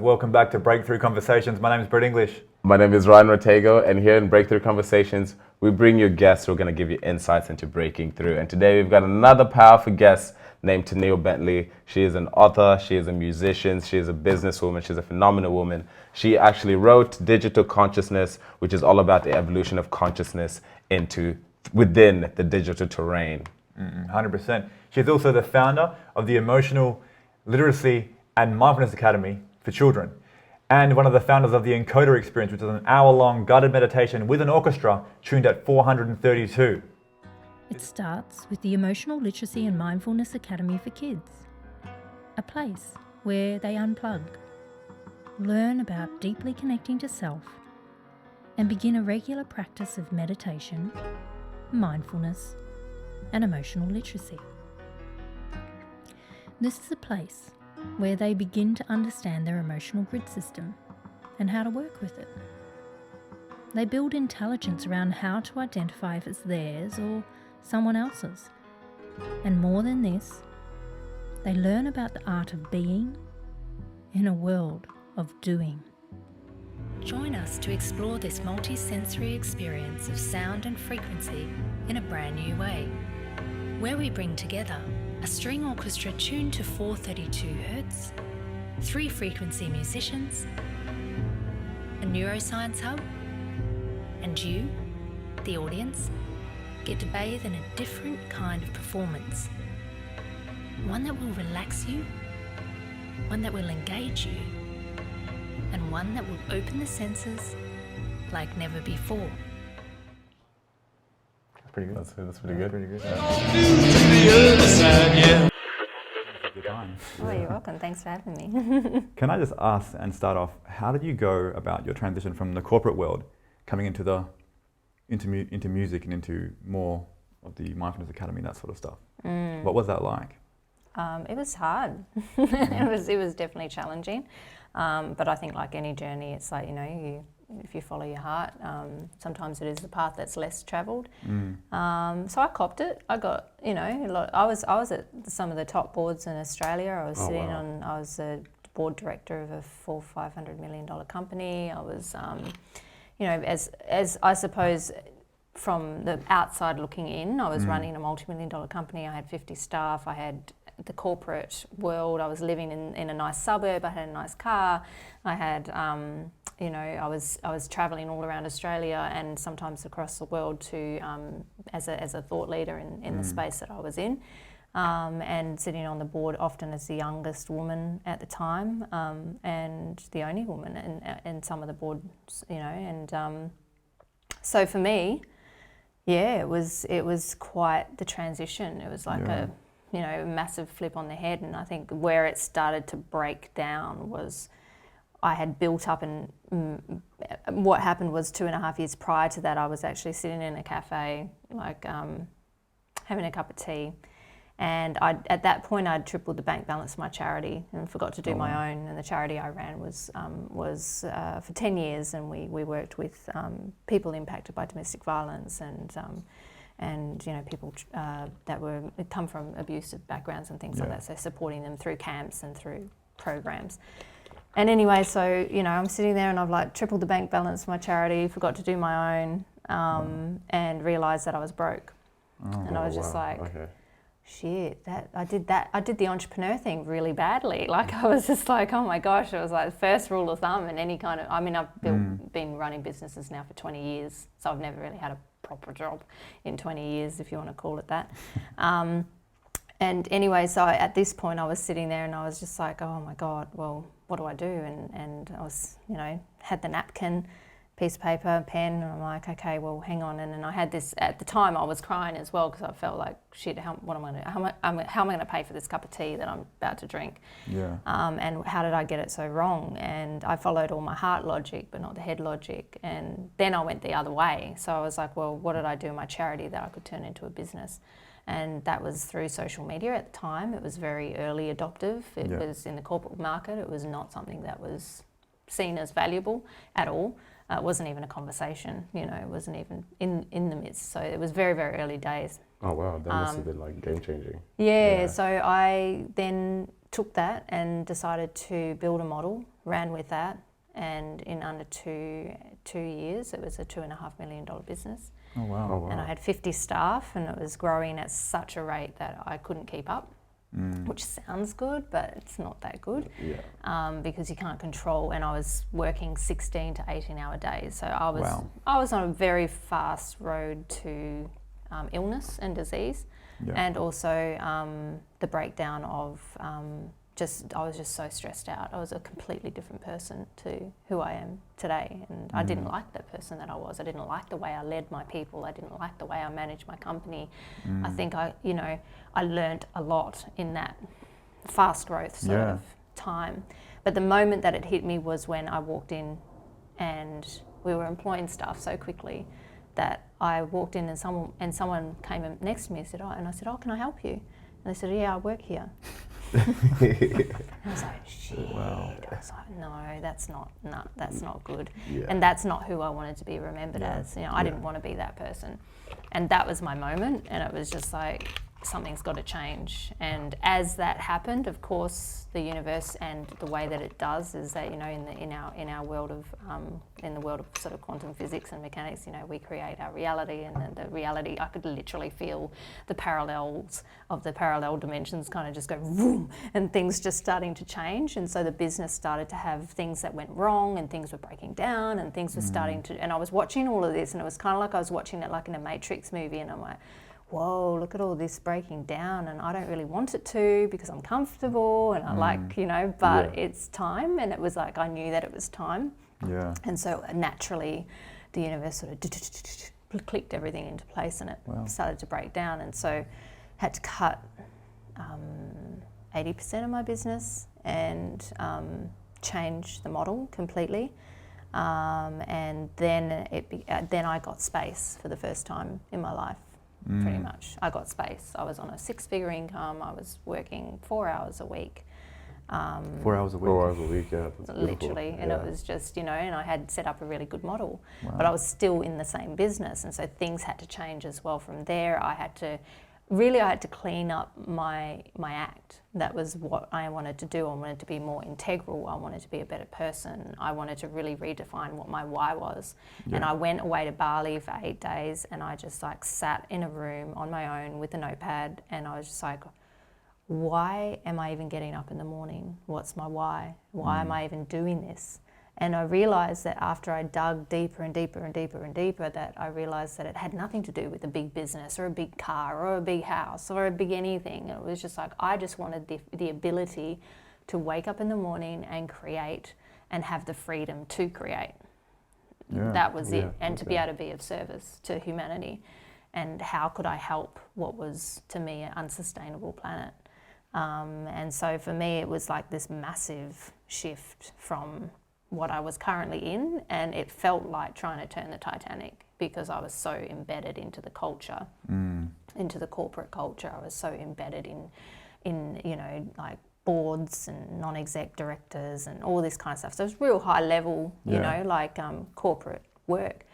Welcome back to Breakthrough Conversations. My name is Brett English. My name is Ryan Rotego, and here in Breakthrough Conversations, we bring you guests who are going to give you insights into breaking through. And today we've got another powerful guest named Tenille Bentley. She is an author, she is a musician, she is a businesswoman, she's a phenomenal woman. She actually wrote Digital Consciousness, which is all about the evolution of consciousness within the digital terrain. 100%. She's also the founder of the Emotional Literacy and Mindfulness Academy for Children, and one of the founders of the EN CODA experience, which is an hour-long guided meditation with an orchestra tuned at 432. It starts with the Emotional Literacy and Mindfulness Academy for Kids, a place where they unplug, learn about deeply connecting to self, and begin a regular practice of meditation, mindfulness, and emotional literacy. This is a place where they begin to understand their emotional grid system and how to work with it. They build intelligence around how to identify if it's theirs or someone else's. And more than this, they learn about the art of being in a world of doing. Join us to explore this multi-sensory experience of sound and frequency in a brand new way, where we bring together a string orchestra tuned to 432 Hz, 3 frequency musicians, a neuroscience hub, and you, the audience, get to bathe in a different kind of performance. One that will relax you, one that will engage you, and one that will open the senses like never before. Pretty good. That's pretty good. Pretty good. Good time. Oh, you're welcome. Thanks for having me. Can I just ask and start off, how did you go about your transition from the corporate world coming into music and into more of the Mindfulness Academy, that sort of stuff? What was that like? It was hard. It was definitely challenging. But I think like any journey, it's like, if you follow your heart, sometimes it is the path that's less travelled. So I copped it. I got, I was at some of the top boards in Australia. I was I was the board director of a $500 million company. I was, as I suppose from the outside looking in, I was running a multi-million-dollar company. I had 50 staff. I had the corporate world. I was living in a nice suburb. I had a nice car. I had, I was travelling all around Australia and sometimes across the world to as a thought leader in the space that I was in, and sitting on the board often as the youngest woman at the time, and the only woman in some of the boards, and so for me, it was quite the transition. It was like a massive flip on the head, and I think where it started to break down was I had built up, and what happened was 2.5 years prior to that, I was actually sitting in a cafe, having a cup of tea, and at that point I'd tripled the bank balance of my charity and forgot to do my own. And the charity I ran was for 10 years, and we worked with people impacted by domestic violence and people that come from abusive backgrounds and things like that, so supporting them through camps and through programs. And anyway, so, I'm sitting there and I've like tripled the bank balance of my charity, forgot to do my own, and realised that I was broke. And I was just shit, I did the entrepreneur thing really badly. Like I was just like, oh my gosh, it was like the first rule of thumb in any kind of, I've been running businesses now for 20 years, so I've never really had a proper job in 20 years, if you want to call it that. And anyway, so at this point I was sitting there and I was just like, oh my God, well, what do I do? And I was, had the napkin, piece of paper, pen, and I'm like, okay, well, hang on. And then I had this, at the time I was crying as well because I felt like, shit, how am I going to pay for this cup of tea that I'm about to drink? And how did I get it so wrong? And I followed all my heart logic, but not the head logic. And then I went the other way. So I was like, well, what did I do in my charity that I could turn into a business? And that was through social media at the time. It was very early adoptive. It was in the corporate market. It was not something that was seen as valuable at all. It wasn't even a conversation, it wasn't even in the midst. So it was very, very early days. Oh wow, that must have been like game changing. Yeah, so I then took that and decided to build a model ran with that, and in under two years, it was a $2.5 million business. Oh wow. And I had 50 staff, and it was growing at such a rate that I couldn't keep up, which sounds good, but it's not that good, because you can't control. And I was working 16 to 18-hour days, so I was on a very fast road to illness and disease, and also the breakdown of I was just so stressed out. I was a completely different person to who I am today, and I didn't like the person that I was. I didn't like the way I led my people. I didn't like the way I managed my company. I think I learned a lot in that fast growth sort of time. But the moment that it hit me was when I walked in, and we were employing staff so quickly that I walked in, and someone came next to me and said, "Oh," and I said, "Oh, can I help you?" And they said, "Yeah, I work here." I was like, shit. Wow. I was like, no, that's not good. And that's not who I wanted to be remembered as. I didn't want to be that person. And that was my moment, and it was just like, something's got to change. And as that happened, of course, the universe and the way that it does is that, in our world of in the world of sort of quantum physics and mechanics, we create our reality, and the reality, I could literally feel the parallels of the parallel dimensions kind of just go vroom, and things just starting to change. And so the business started to have things that went wrong, and things were breaking down, and things were starting to, and I was watching all of this, and it was kind of like I was watching it like in a Matrix movie, and I'm like, whoa, look at all this breaking down, and I don't really want it to because I'm comfortable, and I like, but it's time. And it was like, I knew that it was time. Yeah. And so naturally the universe sort of clicked everything into place, and it started to break down. And so had to cut 80% of my business and change the model completely. And then then I got space for the first time in my life. Pretty much. I got space. I was on a 6-figure income. I was working 4 hours a week. 4 hours a week? 4 hours a week, yeah. That's literally. And it was just, and I had set up a really good model. But I was still in the same business. And so things had to change as well from there. I had to clean up my act. That was what I wanted to do. I wanted to be more integral. I wanted to be a better person. I wanted to really redefine what my why was. Yeah. And I went away to Bali for 8 days, and I just sat in a room on my own with a notepad, and I was just like, why am I even getting up in the morning? What's my why? Why am I even doing this? And I realised that after I dug deeper and deeper and deeper and deeper, that I realised that it had nothing to do with a big business or a big car or a big house or a big anything. It was just like, I just wanted the ability to wake up in the morning and create, and have the freedom to create. Yeah, that was it. And to be able to be of service to humanity. And how could I help what was, to me, an unsustainable planet? And so for me, it was like this massive shift from what I was currently in, and it felt like trying to turn the Titanic, because I was so embedded into the culture, into the corporate culture. I was so embedded in boards and non-exec directors and all this kind of stuff. So it was real high level, corporate work.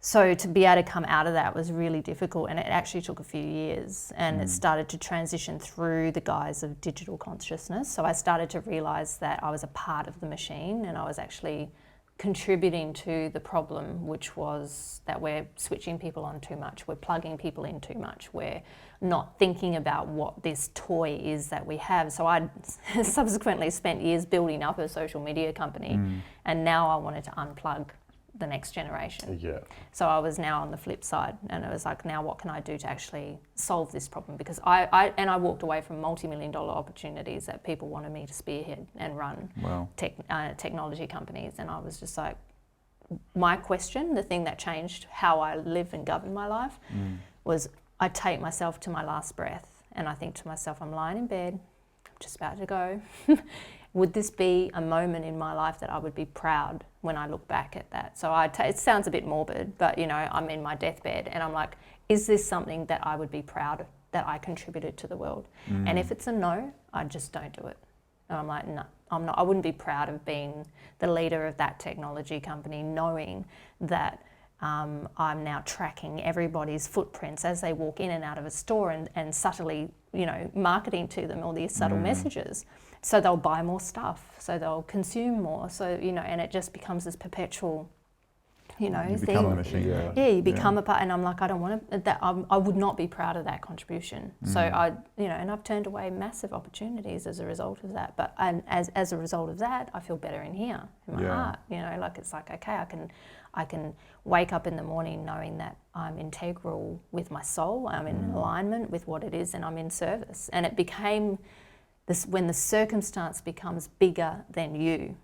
So to be able to come out of that was really difficult, and it actually took a few years, and it started to transition through the guise of digital consciousness. So I started to realise that I was a part of the machine, and I was actually contributing to the problem, which was that we're switching people on too much, we're plugging people in too much, we're not thinking about what this toy is that we have. So I subsequently spent years building up a social media company, and now I wanted to unplug the next generation. Yeah. So I was now on the flip side, and it was like, now what can I do to actually solve this problem? Because I walked away from multi-million-dollar opportunities that people wanted me to spearhead and run technology companies, and I was just like, my question, the thing that changed how I live and govern my life, was I take myself to my last breath, and I think to myself, I'm lying in bed, I'm just about to go. Would this be a moment in my life that I would be proud when I look back at that? So it sounds a bit morbid, but I'm in my deathbed, and I'm like, is this something that I would be proud of, that I contributed to the world? And if it's a no, I just don't do it. And I'm like, no, I'm not. I wouldn't be proud of being the leader of that technology company, knowing that I'm now tracking everybody's footprints as they walk in and out of a store and subtly, marketing to them all these subtle messages. So they'll buy more stuff, so they'll consume more. So, and it just becomes this perpetual, You thing. become a machine. Yeah, you become a part, and I'm like, I don't want to. I would not be proud of that contribution. So and I've turned away massive opportunities as a result of that. But as a result of that, I feel better in here, in my heart. It's like, okay, I can wake up in the morning knowing that I'm integral with my soul. I'm in alignment with what it is, and I'm in service. And it became this when the circumstance becomes bigger than you.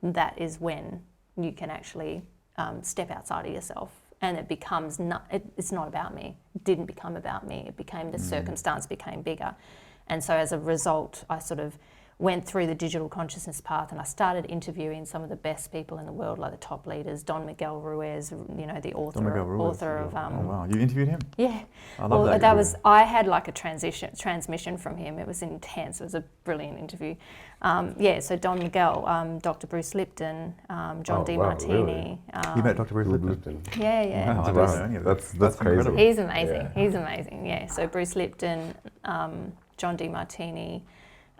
That is when you can actually step outside of yourself, and it becomes it's not about me. It didn't become about me. It became the circumstance became bigger, and so as a result, I sort of went through the digital consciousness path, and I started interviewing some of the best people in the world, like the top leaders, Don Miguel Ruiz, the author of. Oh wow, you interviewed him? Yeah. I love that. I had like a transmission from him. It was intense. It was a brilliant interview. So Don Miguel, Dr. Bruce Lipton, John DeMartini. Really? You met Dr. Bruce Lipton? Yeah. Wow, I didn't know any of that. That's crazy. incredible. He's amazing. Yeah. He's amazing. Yeah. So Bruce Lipton, John DeMartini,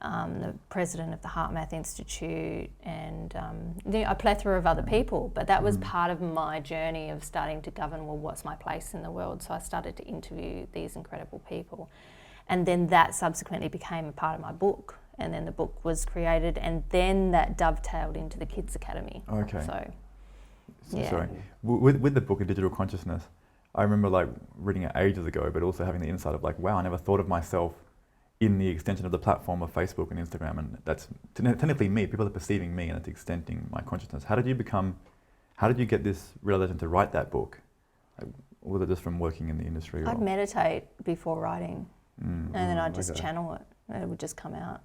the president of the HeartMath Institute, and a plethora of other people. But that was part of my journey of starting to govern, well, what's my place in the world? So I started to interview these incredible people. And then that subsequently became a part of my book. And then the book was created, and then that dovetailed into the Kids Academy. Okay. So, yeah. Sorry. With the book of Digital Consciousness, I remember reading it ages ago, but also having the insight of wow, I never thought of myself in the extension of the platform of Facebook and Instagram, and that's technically me. People are perceiving me, and it's extending my consciousness. How did you get this realization to write that book? Was it just from working in the industry? I'd meditate before writing, and then I'd just channel it, and it would just come out.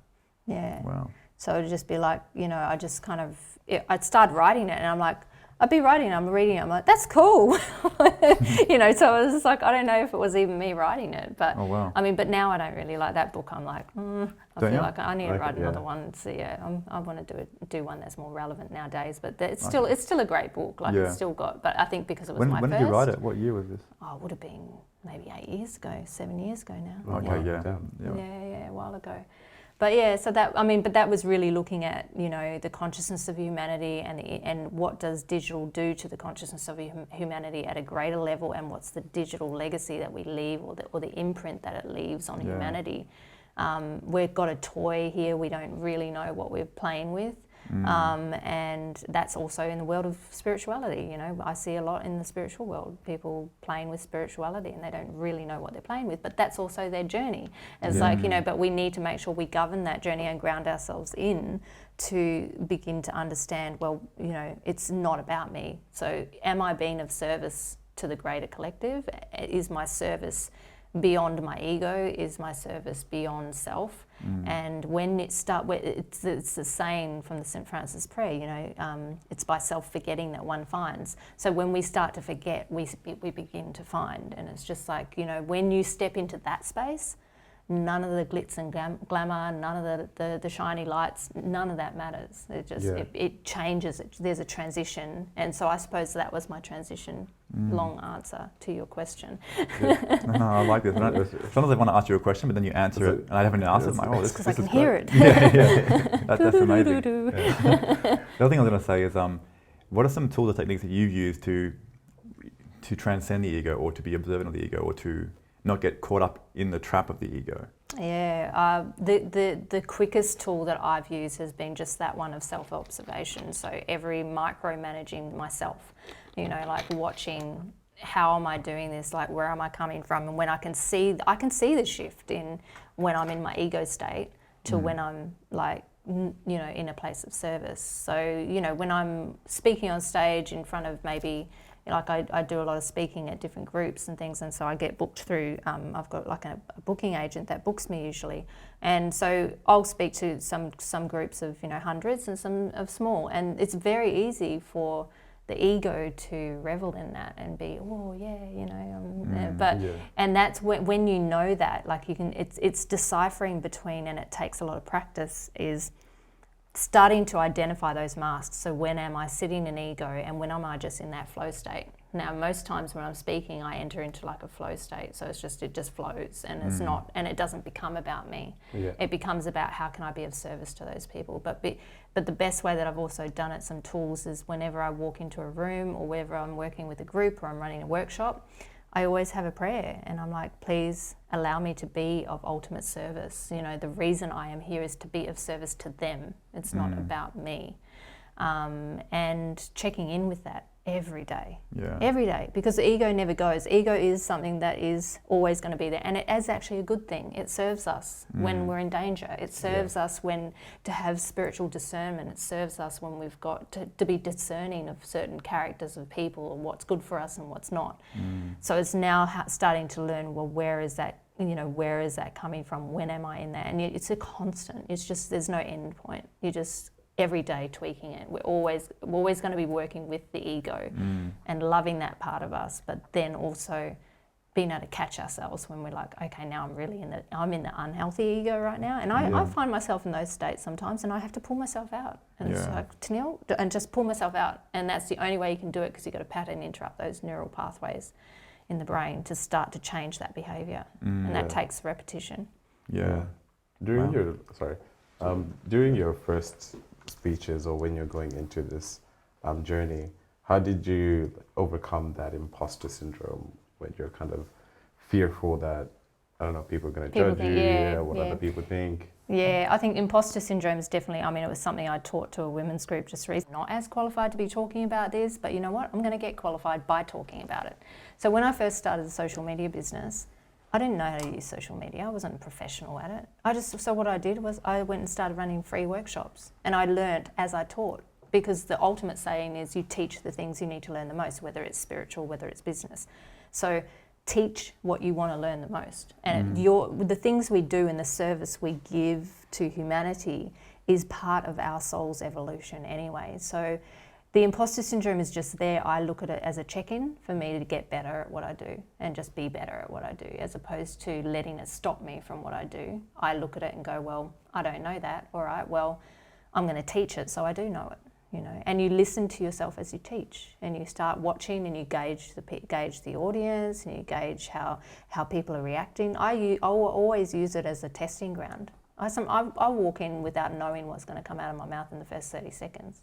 Yeah. Wow. So it'd just be like, I just I'd start writing it, and I'm like, I'd be writing, I'm reading it, I'm like, that's cool. So I was just like, I don't know if it was even me writing it, but oh, wow. I mean, but now I don't really like that book. I'm like, I feel like I need to write another one. So I want to do one that's more relevant nowadays. But it's still a great book. It's still got. But I think because it was my first. When did you write it? What year was this? Oh, it would have been maybe 7 years ago now. Okay, Yeah, a while ago. But yeah, so that was really looking at, the consciousness of humanity and what does digital do to the consciousness of humanity at a greater level, and what's the digital legacy that we leave, or the imprint that it leaves on humanity. We've got a toy here, we don't really know what we're playing with. And that's also in the world of spirituality. I see a lot in the spiritual world, people playing with spirituality, and they don't really know what they're playing with, but that's also their journey. It's but we need to make sure we govern that journey and ground ourselves in to begin to understand, well, it's not about me. So am I being of service to the greater collective? Is my service beyond my ego? Is my service beyond self? And when it's the saying from the St. Francis prayer, it's by self-forgetting that one finds. So when we start to forget, we begin to find. And it's just like, when you step into that space, none of the glitz and glamour, none of the shiny lights, none of that matters. It just it changes. There's a transition, and so I suppose that was my transition. Long answer to your question. No, I like this. Sometimes I want to ask you a question, but then you answer it, and I haven't answered. This because I can is hear great. it. That's amazing. The other thing I was going to say is, what are some tools or techniques that you've used to transcend the ego, or to be observant of the ego, or to not get caught up in the trap of the ego? Yeah, the quickest tool that I've used has been just that one of self-observation. So every micromanaging myself, watching how am I doing this, where am I coming from, and when I can see the shift in when I'm in my ego state to when I'm in a place of service. So when I'm speaking on stage in front of maybe. I do a lot of speaking at different groups and things, and so I get booked through, I've got a booking agent that books me usually, and so I'll speak to some groups of hundreds and some of small, and it's very easy for the ego to revel in that and be, and that's when you know that, it's deciphering between, and it takes a lot of practice, is starting to identify those masks. So when am I sitting in ego, and when am I just in that flow state? Now, most times when I'm speaking, I enter into like a flow state. So it just flows, and it's not, and it doesn't become about me. Yeah. It becomes about how can I be of service to those people. But the best way that I've also done it, some tools, is whenever I walk into a room or wherever I'm working with a group or I'm running a workshop, I always have a prayer, and I'm like, please allow me to be of ultimate service. You know, the reason I am here is to be of service to them. It's not about me. And checking in with that every day. Yeah. Every day, because the ego never goes. Ego is something that is always going to be there, and it is actually a good thing. It serves us when we're in danger. It serves us when to have spiritual discernment. It serves us when we've got to be discerning of certain characters of people, or what's good for us and what's not. So it's now starting to learn, well, where is that? You know, where is that coming from? When am I in that? And it's a constant. It's just, there's no end point. You just every day tweaking it. We're always going to be working with the ego and loving that part of us, but then also being able to catch ourselves when we're like, okay, now I'm in the unhealthy ego right now. And I find myself in those states sometimes, and I have to pull myself out. And it's like, Tenille, and just pull myself out. And that's the only way you can do it, because you've got to pattern interrupt those neural pathways in the brain to start to change that behavior. And that takes repetition. Yeah. During your first speeches, or when you're going into this journey, how did you overcome that imposter syndrome when you're kind of fearful that, I don't know, people are going to judge you, what other people think? Yeah, I think imposter syndrome is definitely, I mean, it was something I taught to a women's group just recently. Not as qualified to be talking about this, but you know what? I'm going to get qualified by talking about it. So when I first started the social media business, I didn't know how to use social media. I wasn't professional at it. So what I did was I went and started running free workshops, and I learned as I taught, because the ultimate saying is you teach the things you need to learn the most, whether it's spiritual, whether it's business. So teach what you want to learn the most. And the things we do and the service we give to humanity is part of our soul's evolution anyway. So the imposter syndrome is just there. I look at it as a check-in for me to get better at what I do and just be better at what I do, as opposed to letting it stop me from what I do. I look at it and go, well, I don't know that. All right, well, I'm going to teach it so I do know it. You know, and you listen to yourself as you teach, and you start watching, and you gauge the audience, and you gauge how people are reacting. I will always use it as a testing ground. I walk in without knowing what's going to come out of my mouth in the first 30 seconds.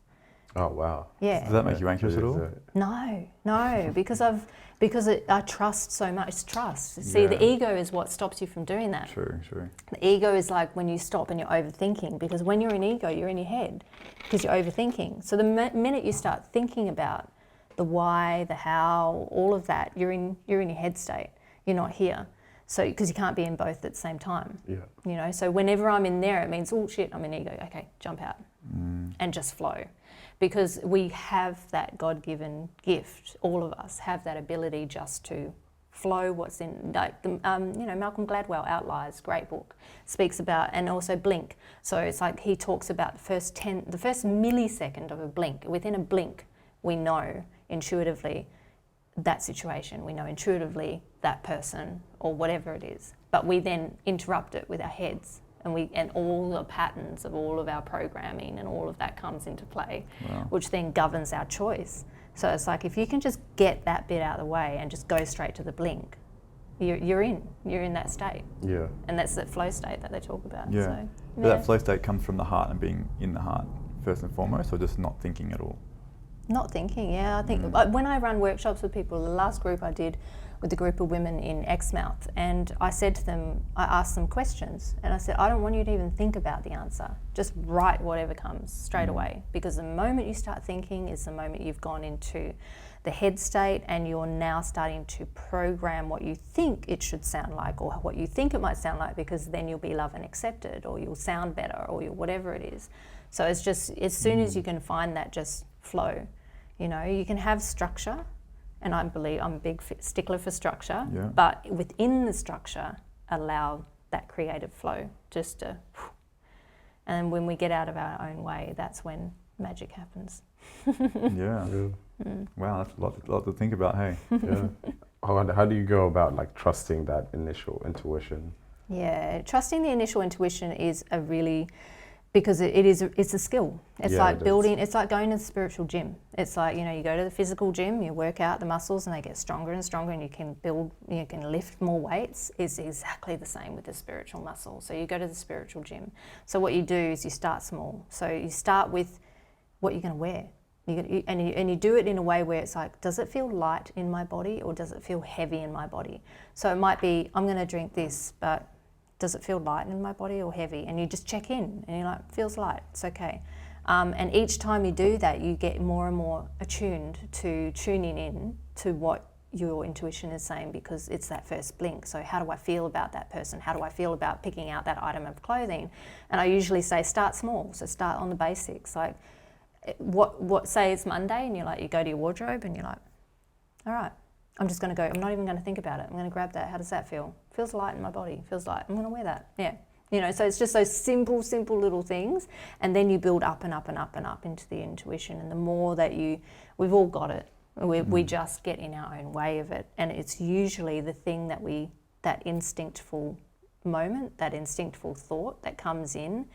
Oh wow! Yeah. Does that make you anxious at all? No, because I trust so much. It's trust. See, the ego is what stops you from doing that. True. The ego is like when you stop and you're overthinking, because when you're in ego, you're in your head because you're overthinking. So the minute you start thinking about the why, the how, all of that, you're in your head state. You're not here. So because you can't be in both at the same time. Yeah. You know. So whenever I'm in there, it means, oh shit, I'm in ego. Okay, jump out and just flow. Because we have that God-given gift, all of us have that ability just to flow what's in, like, Malcolm Gladwell, Outliers, great book, speaks about, and also blink. So it's like he talks about the first millisecond of a blink. Within a blink, we know intuitively that situation, we know intuitively that person or whatever it is, but we then interrupt it with our heads. And all the patterns of all of our programming and all of that comes into play, which then governs our choice. So it's like, if you can just get that bit out of the way and just go straight to the blink, you're in that state. Yeah. And that's that flow state that they talk about. Yeah. So, But that flow state comes from the heart and being in the heart first and foremost, or just not thinking at all? Not thinking, yeah. I think when I run workshops with people, the last group I did with a group of women in Exmouth, and I said to them, I asked them questions, and I said, I don't want you to even think about the answer. Just write whatever comes straight away, because the moment you start thinking is the moment you've gone into the head state, and you're now starting to program what you think it should sound like, or what you think it might sound like, because then you'll be loved and accepted, or you'll sound better, or whatever it is. So it's just, as soon as you can find that, just flow. You know, you can have structure, and I'm a big stickler for structure, but within the structure, allow that creative flow just to, and when we get out of our own way, that's when magic happens. Wow, that's a lot to think about, hey? Yeah. How do you go about like trusting that initial intuition? Yeah, trusting the initial intuition is a really because it's a skill. It's Yeah, like it is. building, it's like going to the spiritual gym. It's like, you know, you go to the physical gym, you work out the muscles and they get stronger and stronger, and you can lift more weights. It's exactly the same with the spiritual muscle. So you go to the spiritual gym. So what you do is you start small. So you start with what you're going to wear. And you do it in a way where it's like, does it feel light in my body or does it feel heavy in my body? So it might be, I'm going to drink this, but does it feel light in my body or heavy? And you just check in and you're like, feels light, it's okay. And each time you do that, you get more and more attuned to tuning in to what your intuition is saying, because it's that first blink. So how do I feel about that person? How do I feel about picking out that item of clothing? And I usually say start small. So start on the basics. Like what say it's Monday and you go to your wardrobe and you're like, all right, I'm just going to go. I'm not even going to think about it. I'm going to grab that. How does that feel? Feels light in my body. Feels light. I'm going to wear that. Yeah. You know, so it's just those simple little things. And then you build up and up and up and up into the intuition. And the more that we've all got it. We just get in our own way of it. And it's usually the thing that instinctful moment, that instinctful thought that comes in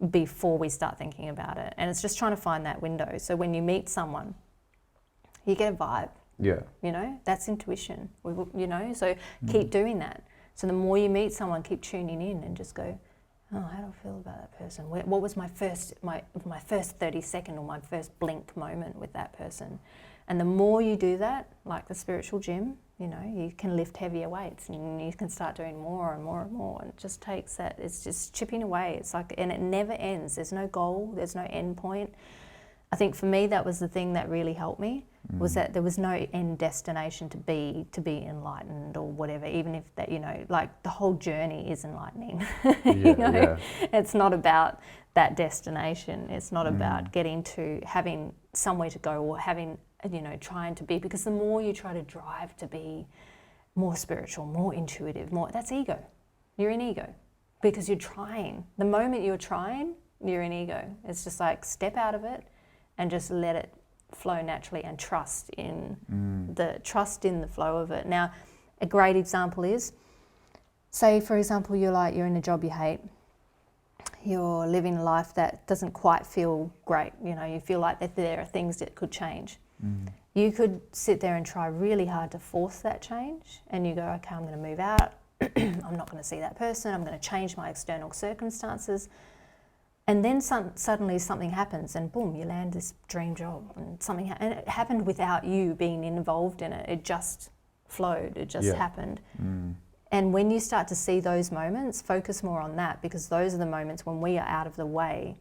before we start thinking about it. And it's just trying to find that window. So when you meet someone, you get a vibe. Yeah. You know, that's intuition. So keep doing that. So the more you meet someone, keep tuning in and just go, oh, how do I feel about that person? What was my first 30-second or my first blink moment with that person? And the more you do that, like the spiritual gym, you know, you can lift heavier weights and you can start doing more and more and more. And it just takes that, it's just chipping away. It's like, and it never ends. There's no goal, there's no end point. I think for me, that was the thing that really helped me, was that there was no end destination to be enlightened or whatever, even if that, you know, like the whole journey is enlightening. You know? It's not about that destination. It's not about getting to having somewhere to go or having, you know, trying to be, because the more you try to drive to be more spiritual, more intuitive, that's ego. You're in ego because you're trying. The moment you're trying, you're in ego. It's just like step out of it and just let it flow naturally and trust in the flow of it. Now, a great example is, say for example, you're in a job you hate, you're living a life that doesn't quite feel great, you know, you feel like that there are things that could change. You could sit there and try really hard to force that change, and you go, okay, I'm going to move out, I'm not going to see that person, I'm going to change my external circumstances. And then suddenly something happens and boom, you land this dream job, and and it happened without you being involved in it. It just flowed, it just happened. And when you start to see those moments, focus more on that, because those are the moments when we are out of the way.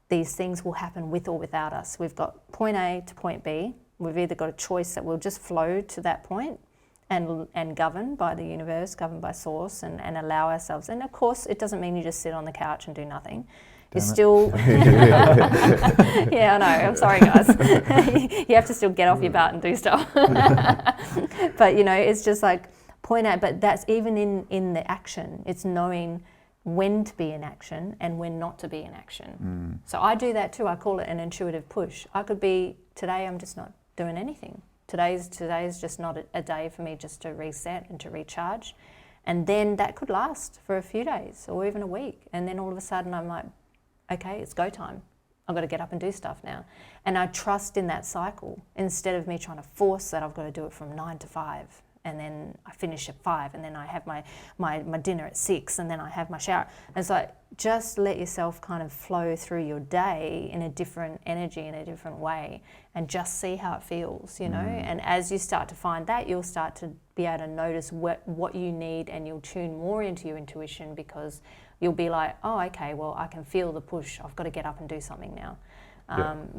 These things will happen with or without us. We've got point A to point B. We've either got a choice that we'll just flow to that point and govern by the universe, govern by source, and allow ourselves. And of course, it doesn't mean you just sit on the couch and do nothing. You're still, yeah, I know, I'm sorry guys. You have to still get off your butt and do stuff. But you know, it's just like point out, but that's even in the action, it's knowing when to be in action and when not to be in action. So I do that too. I call it an intuitive push. I could be, today I'm just not doing anything. Today's just not a day for me just to reset and to recharge. And then that could last for a few days or even a week. And then all of a sudden I'm like, okay, it's go time. I've got to get up and do stuff now. And I trust in that cycle instead of me trying to force that I've got to do it from 9 to 5. And then I finish at 5, and then I have my dinner at 6, and then I have my shower. And so just let yourself kind of flow through your day in a different energy, in a different way, and just see how it feels, you know? And as you start to find that, you'll start to be able to notice what you need, and you'll tune more into your intuition, because you'll be like, oh, okay, well, I can feel the push. I've got to get up and do something now.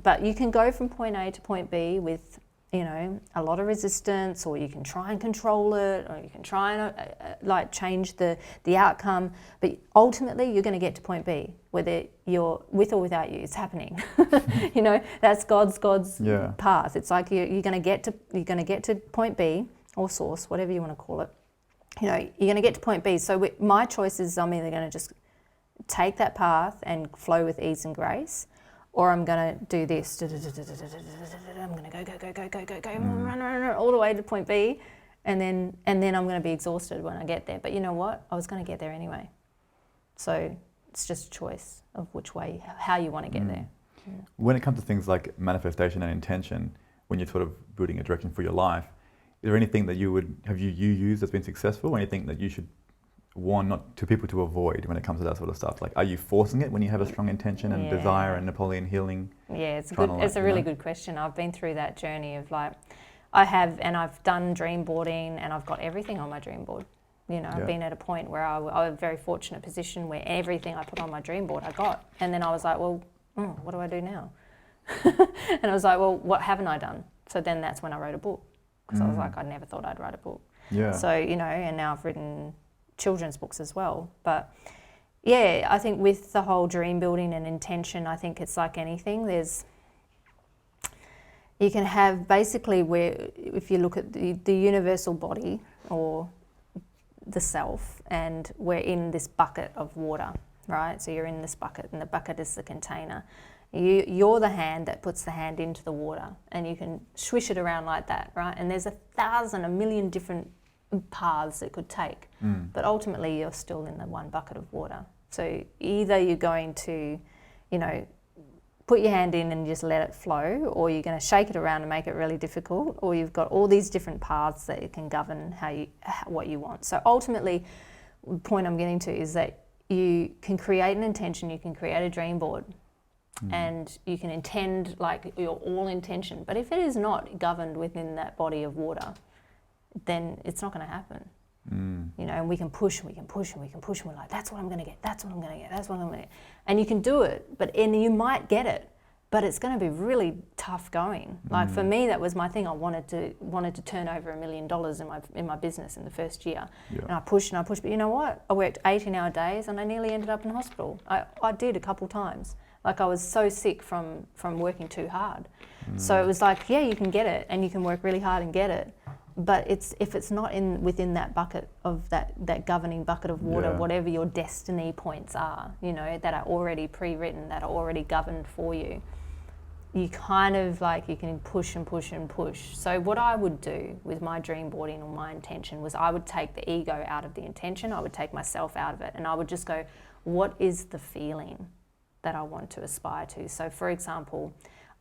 But you can go from point A to point B with, you know, a lot of resistance, or you can try and control it, or you can try and change the outcome. But ultimately, you're going to get to point B, whether you're with or without you. It's happening. You know, that's God's path. It's like you're going to get to point B, or source, whatever you want to call it. You know, you're going to get to point B. So my choice is, I'm either going to just take that path and flow with ease and grace, or I'm going to do this. I'm going to go, run all the way to point B, and then I'm going to be exhausted when I get there. But you know what? I was going to get there anyway. So it's just a choice. of which way, how you want to get there. When it comes to things like manifestation and intention, when you're sort of building a direction for your life, is there anything that you used that's been successful, or anything that you should warn not to people to avoid when it comes to that sort of stuff? Like, are you forcing it when you have a strong intention and desire and Napoleon healing? Yeah, it's a really good question. I've been through that journey of like, I've done dream boarding, and I've got everything on my dream board. You know, I've been at a point where I was in a very fortunate position where everything I put on my dream board I got. And then I was like, well, what do I do now? And I was like, well, what haven't I done? So then that's when I wrote a book, because I was like, I never thought I'd write a book. Yeah. So, you know, and now I've written children's books as well. But yeah, I think with the whole dream building and intention, I think it's like anything. You can have basically where, if you look at the universal body or the self, and we're in this bucket of water, right? So you're in this bucket, and the bucket is the container. You're the hand that puts the hand into the water, and you can swish it around like that, right? And there's a million different paths it could take, but ultimately you're still in the one bucket of water. So either you're going to, you know, put your hand in and just let it flow, or you're going to shake it around and make it really difficult, or you've got all these different paths that you can govern what you want. So ultimately, the point I'm getting to is that you can create an intention, you can create a dream board, and you can intend like your all intention. But if it is not governed within that body of water, then it's not going to happen. You know, and we can push and we can push and we can push, and we're like, that's what I'm going to get, that's what I'm going to get, that's what I'm going to get. And you can do it, and you might get it, but it's going to be really tough going. Like for me, that was my thing. I wanted to turn over $1 million in my business in the first year. Yeah. And I pushed, but you know what? I worked 18-hour days, and I nearly ended up in hospital. I did a couple times. Like I was so sick from working too hard. So it was like, yeah, you can get it, and you can work really hard and get it. But if it's not within that bucket of that governing bucket of water, whatever your destiny points are, you know, that are already pre-written, that are already governed for you, you kind of like, you can push and push and push. So what I would do with my dream boarding or my intention was I would take the ego out of the intention, I would take myself out of it, and I would just go, what is the feeling that I want to aspire to? So for example,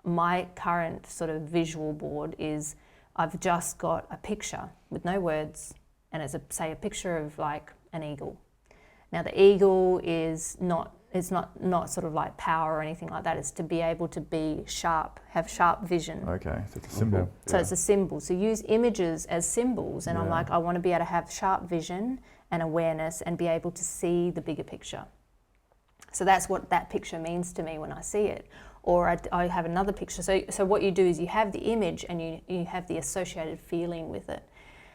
my current sort of visual board is, I've just got a picture with no words, and it's a picture of like an eagle. Now the eagle is not sort of like power or anything like that. It's to be able to be sharp, have sharp vision. Okay, so it's a symbol. Okay. So it's a symbol. So use images as symbols, and I'm like, I want to be able to have sharp vision and awareness and be able to see the bigger picture. So that's what that picture means to me when I see it. Or I have another picture. So what you do is you have the image and you have the associated feeling with it.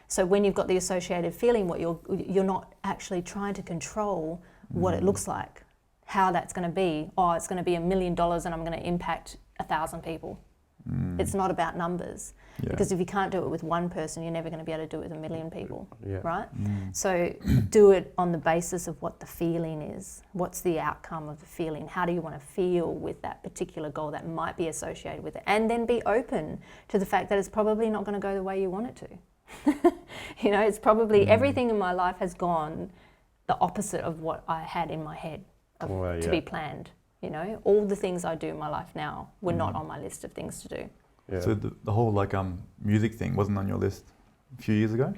So when you've got the associated feeling, what you're not actually trying to control what it looks like, how that's going to be. Oh, it's going to be $1 million and I'm going to impact 1,000 people. It's not about numbers, because if you can't do it with one person, you're never going to be able to do it with 1 million people, right? So do it on the basis of what the feeling is. What's the outcome of the feeling? How do you want to feel with that particular goal that might be associated with it? And then be open to the fact that it's probably not going to go the way you want it to. You know, it's probably everything in my life has gone the opposite of what I had in my head to be planned. You know, all the things I do in my life now were not on my list of things to do. Yeah. So the whole like music thing wasn't on your list a few years ago?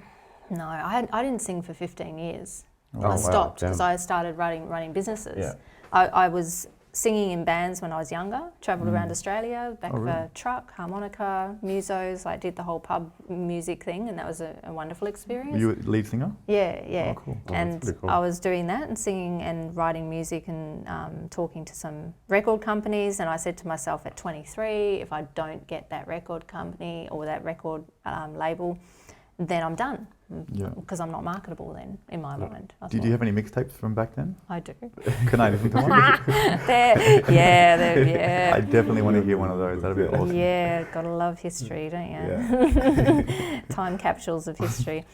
No, I didn't sing for 15 years. I stopped because I started running businesses. Yeah. I was singing in bands when I was younger, travelled around Australia, back of a truck, harmonica, musos, like did the whole pub music thing, and that was a wonderful experience. Were you a lead singer? Yeah, yeah. Oh, cool. And cool. I was doing that and singing and writing music and talking to some record companies, and I said to myself at 23, if I don't get that record company or that record label, then I'm done. Because I'm not marketable then, in my mind. Did you have any mixtapes from back then? I do. Can I listen to one? Yeah. I definitely want to hear one of those. That'd be awesome. Yeah, gotta love history, don't you? Yeah. Time capsules of history.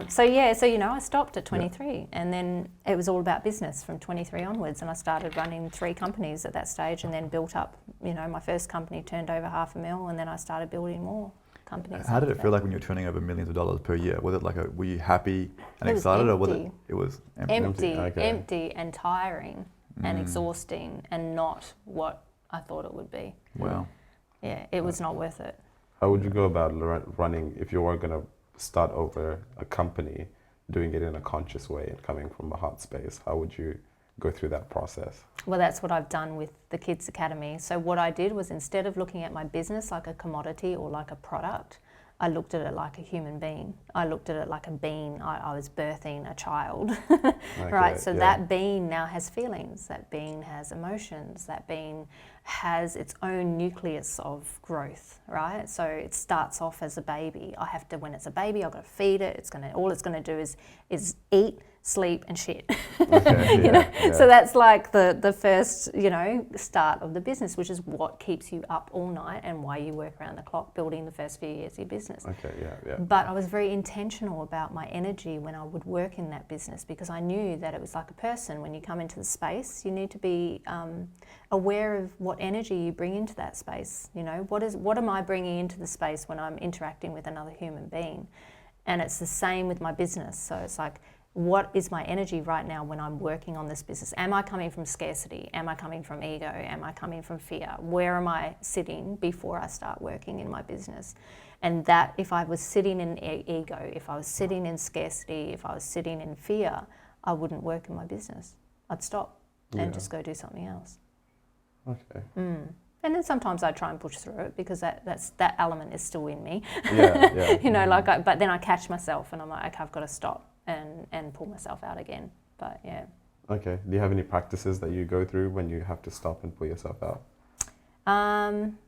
So you know, I stopped at 23, and then it was all about business from 23 onwards, and I started running 3 companies at that stage, and then built up. You know, my first company turned over $500,000, and then I started building more companies. How did it feel like when you were turning over millions of dollars per year? Was it like were you happy and excited, or was it was empty? Empty and tiring. and exhausting and not what I thought it would be. Wow. Yeah, it was not worth it. How would you go about running if you were going to start over a company, doing it in a conscious way and coming from a heart space? How would you go through that process? Well, that's what I've done with the Kids Academy. So what I did was, instead of looking at my business like a commodity or like a product, I looked at it like a human being. I looked at it like a being. I was birthing a child, right? So that being now has feelings. That being has emotions. That being has its own nucleus of growth, right? So it starts off as a baby. I have to, when it's a baby, I've got to feed it. All it's going to do is eat, sleep and shit. So that's like the first, start of the business, which is what keeps you up all night and why you work around the clock building the first few years of your business. But I was very intentional about my energy when I would work in that business, because I knew that it was like a person. When you come into the space, you need to be aware of what energy you bring into that space. What am I bringing into the space when I'm interacting with another human being? And it's the same with my business. So it's like, what is my energy right now when I'm working on this business? Am I coming from scarcity? Am I coming from ego? Am I coming from fear? Where am I sitting before I start working in my business? And that, if I was sitting in ego, if I was sitting in scarcity, if I was sitting in fear, I wouldn't work in my business. I'd stop and just go do something else. Okay. And then sometimes I try and push through it, because that element is still in me. But then I catch myself and I'm like, okay, I've got to stop and pull myself out again. But yeah. Okay. Do you have any practices that you go through when you have to stop and pull yourself out?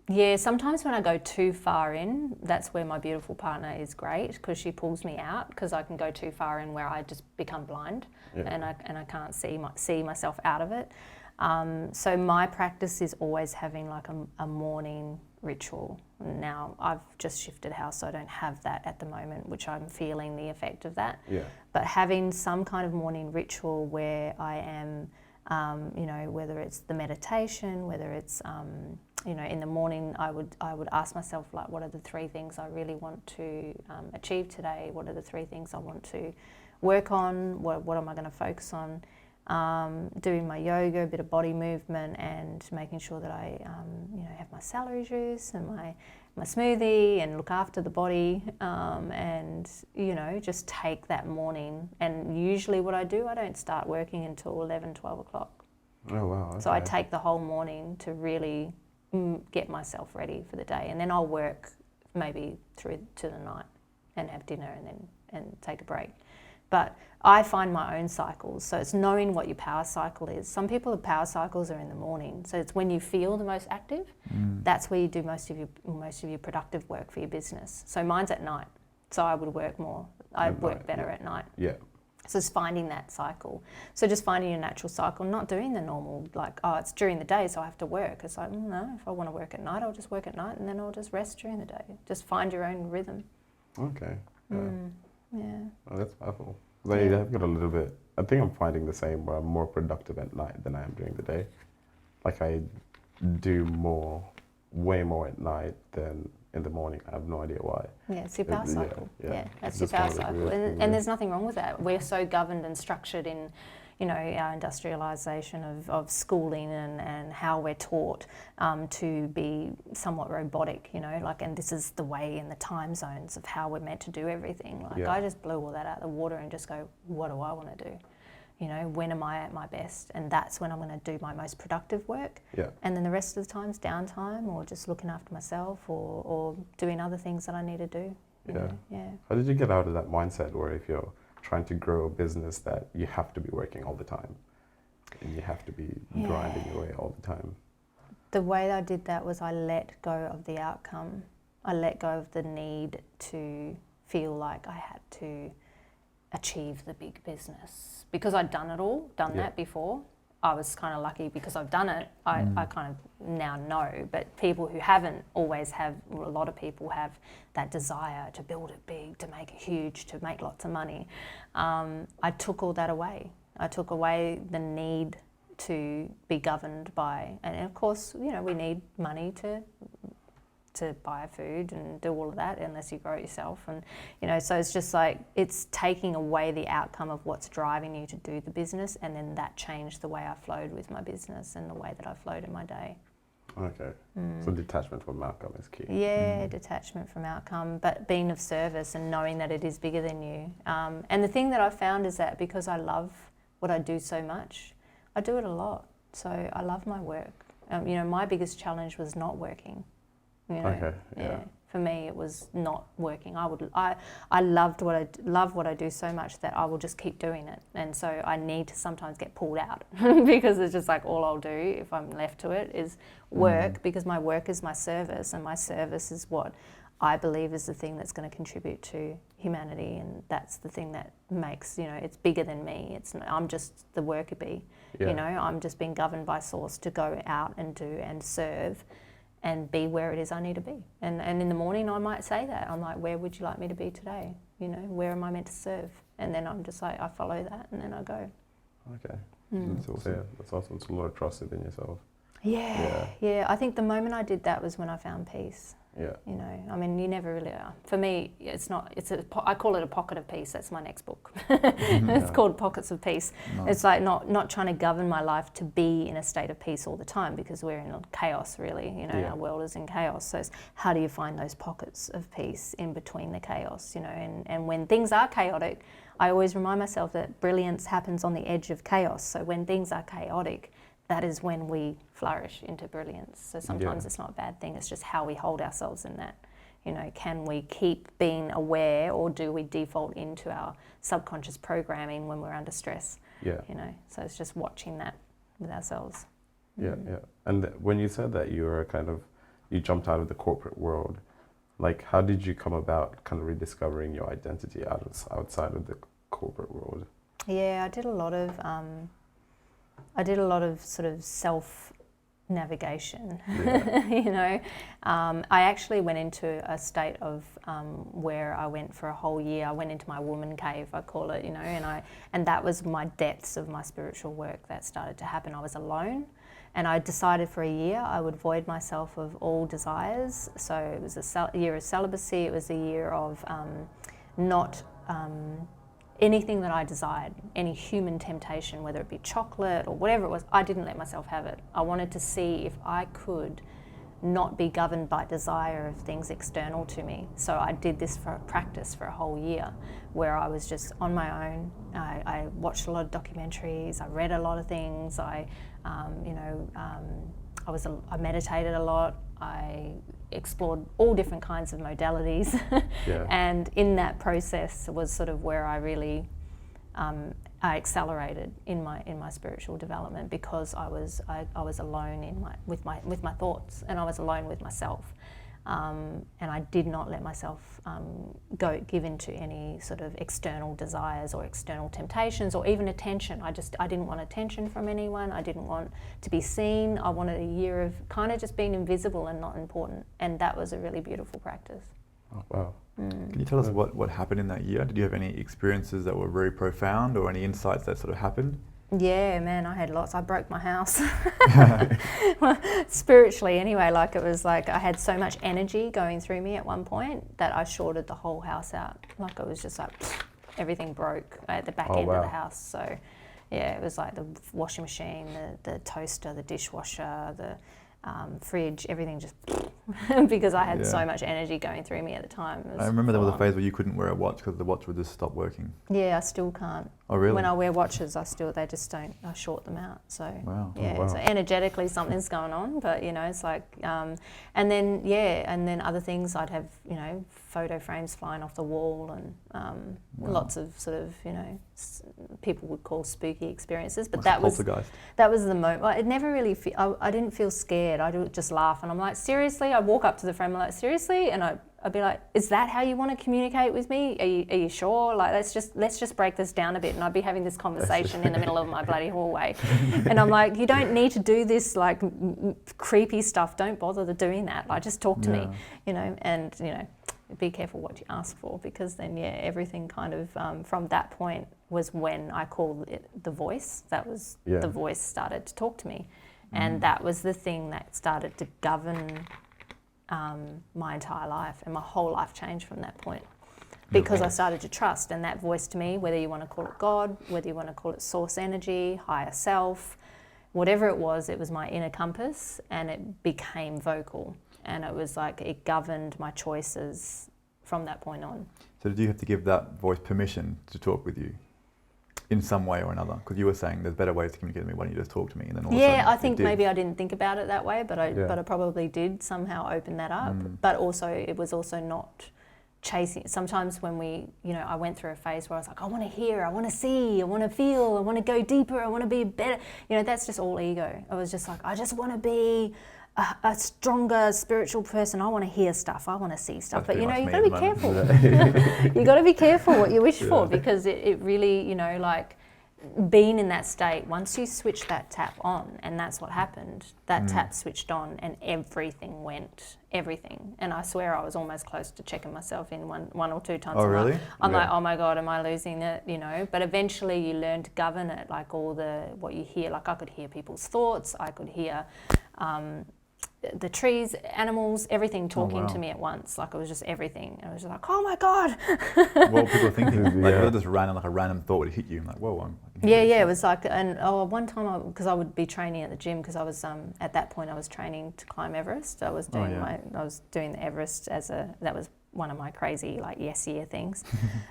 Yeah, sometimes when I go too far in, that's where my beautiful partner is great, because she pulls me out, because I can go too far in where I just become blind and I can't see myself out of it. So my practice is always having like a morning ritual. Now I've just shifted house, so I don't have that at the moment, which I'm feeling the effect of that. Yeah. But having some kind of morning ritual where I am, whether it's the meditation, whether it's, in the morning I would ask myself, like, what are the 3 things I really want to achieve today? What are the 3 things I want to work on? What am I going to focus on? Doing my yoga, a bit of body movement, and making sure that I, have my celery juice and my smoothie and look after the body, and, just take that morning. And usually what I do, I don't start working until 11, 12 o'clock. Oh, wow. Okay. So I take the whole morning to really get myself ready for the day. And then I'll work maybe through to the night and have dinner and take a break. But I find my own cycles, so it's knowing what your power cycle is. Some people's power cycles are in the morning, so it's when you feel the most active. That's where you do most of your productive work for your business. So mine's at night, so I would work more. I'd work better at night. Yeah. So it's finding that cycle. So just finding your natural cycle, not doing the normal, like, oh, it's during the day, so I have to work. It's like, no, if I want to work at night, I'll just work at night, and then I'll just rest during the day. Just find your own rhythm. Okay. Yeah. Oh, that's powerful. I've got a little bit, I think I'm finding the same, where I'm more productive at night than I am during the day. Like, I do way more at night than in the morning. I have no idea why. Yeah, it's your power cycle. Yeah, that's your Just power one of the cycle. weird And there's nothing wrong with that. We're so governed and structured in, our industrialisation of schooling and how we're taught to be somewhat robotic, and this is the way in the time zones of how we're meant to do everything. I just blew all that out of the water and just go, what do I want to do? When am I at my best? And that's when I'm going to do my most productive work. Yeah. And then the rest of the time's downtime, or just looking after myself, or doing other things that I need to do. Yeah. How did you get out of that mindset where, if you're trying to grow a business, that you have to be working all the time and you have to be grinding away all the time? The way I did that was I let go of the outcome. I let go of the need to feel like I had to achieve the big business, because I'd done that before. I was kind of lucky because I've done it. I kind of now know, but people who haven't always have, a lot of people have that desire to build it big, to make it huge, to make lots of money. I took all that away. I took away the need to be governed by, and of course, we need money to to buy food and do all of that unless you grow it yourself. And, you know, so it's just like, it's taking away the outcome of what's driving you to do the business, and then that changed the way I flowed with my business and the way that I flowed in my day. Okay. So detachment from outcome is key. Yeah, detachment from outcome, but being of service and knowing that it is bigger than you. And the thing that I found is that because I love what I do so much, I do it a lot. So I love my work. You know, my biggest challenge was not working. You know? Okay. Yeah. For me, it was not working. I loved what I do so much that I will just keep doing it, and so I need to sometimes get pulled out because it's just like all I'll do if I'm left to it is work, because my work is my service, and my service is what I believe is the thing that's going to contribute to humanity, and that's the thing that makes, you know, it's bigger than me. I'm just the worker bee. Yeah. You know, I'm just being governed by source to go out and do and serve and be where it is I need to be. And in the morning I might say that. I'm like, where would you like me to be today? You know, where am I meant to serve? And then I'm just like, I follow that and then I go. Okay. That's awesome. So yeah, that's awesome. It's a lot of trust within yourself. Yeah. I think the moment I did that was when I found peace. Yeah. You know, I mean, you never really are. For me, I call it a pocket of peace. That's my next book. It's called Pockets of Peace. Nice. It's like not trying to govern my life to be in a state of peace all the time, because we're in chaos, really. You know, our world is in chaos. So it's how do you find those pockets of peace in between the chaos, you know? And when things are chaotic, I always remind myself that brilliance happens on the edge of chaos. So when things are chaotic, that is when we flourish into brilliance. So sometimes it's not a bad thing, it's just how we hold ourselves in that. You know, can we keep being aware, or do we default into our subconscious programming when we're under stress? Yeah. You know, so it's just watching that with ourselves. Yeah. And when you said that you jumped out of the corporate world, like how did you come about kind of rediscovering your identity outside of the corporate world? Yeah, I did a lot of sort of self-navigation, you know. I actually went into a state of where I went for a whole year. I went into my woman cave, I call it, you know, and that was my depths of my spiritual work that started to happen. I was alone, and I decided for a year I would void myself of all desires. So it was a year of celibacy. It was a year of not anything that I desired, any human temptation, whether it be chocolate or whatever it was, I didn't let myself have it. I wanted to see if I could not be governed by desire of things external to me. So I did this for a practice for a whole year, where I was just on my own. I watched a lot of documentaries, I read a lot of things, I meditated a lot, I explored all different kinds of modalities. And in that process was sort of where I really I accelerated in my spiritual development, because I was alone with my thoughts, and I was alone with myself, and I did not let myself give into any sort of external desires or external temptations or even attention. I didn't want attention from anyone. I didn't want to be seen. I wanted a year of kind of just being invisible and not important, and that was a really beautiful practice. Oh, wow. Can you tell us what happened in that year? Did you have any experiences that were very profound, or any insights that sort of happened? Yeah, man, I had lots. I broke my house. Well, spiritually anyway, like it was like I had so much energy going through me at one point that I shorted the whole house out. Like it was just like everything broke at the back end of the house. So yeah, it was like the washing machine, the toaster, the dishwasher, the fridge, everything just because I had so much energy going through me at the time. I remember there was a phase where you couldn't wear a watch because the watch would just stop working. Yeah, I still can't. Oh, really? When I wear watches, they just don't, I short them out. So, wow. yeah, Oh, wow. So energetically something's going on, but, you know, it's like, and then other things, I'd have, you know, photo frames flying off the wall and lots of sort of, you know, people would call spooky experiences, but that was the moment. Well, it never really, I didn't feel scared. I would just laugh, and I'm like, seriously? I'd walk up to the frame, like, seriously? And I'd be like, is that how you want to communicate with me? Are you sure? Like, let's just break this down a bit. And I'd be having this conversation in the middle of my bloody hallway. And I'm like, you don't need to do this like creepy stuff. Don't bother doing that. Like, just talk to me, you know, and, you know, be careful what you ask for, because then, everything kind of, from that point was when I called it the voice. That was, the voice started to talk to me. And that was the thing that started to govern my entire life, and my whole life changed from that point. Because I started to trust, and that voice to me, whether you want to call it God, whether you want to call it source energy, higher self, whatever it was my inner compass, and it became vocal. And it was like it governed my choices from that point on. So did you have to give that voice permission to talk with you in some way or another? Because you were saying there's better ways to communicate with me, why don't you just talk to me? And then all of a sudden I think it did. maybe I didn't think about it that way, but I probably did somehow open that up. But also it was also not chasing. Sometimes when I went through a phase where I was like, I want to hear, I want to see, I want to feel, I want to go deeper, I want to be better. That's just all ego. I was just like, I just want to be a stronger spiritual person. I want to hear stuff, I want to see stuff. That's but pretty you've much got to me be at the careful. You've got to be careful what you wish for, because it really, like being in that state, once you switch that tap on, and that's what happened, that tap switched on and everything went, everything. And I swear I was almost close to checking myself in one or two times. Oh, really? I'm like, oh my God, am I losing it? But eventually you learn to govern it, like what you hear. Like I could hear people's thoughts, I could hear the trees, animals, everything talking to me at once. Like it was just everything. And I was just like, oh my God. What were people thinking? Like just a random thought would hit you. I'm like, whoa. It was like, and one time, because I would be training at the gym, because I was at that point I was training to climb Everest. I was doing doing the Everest that was one of my crazy yes year things.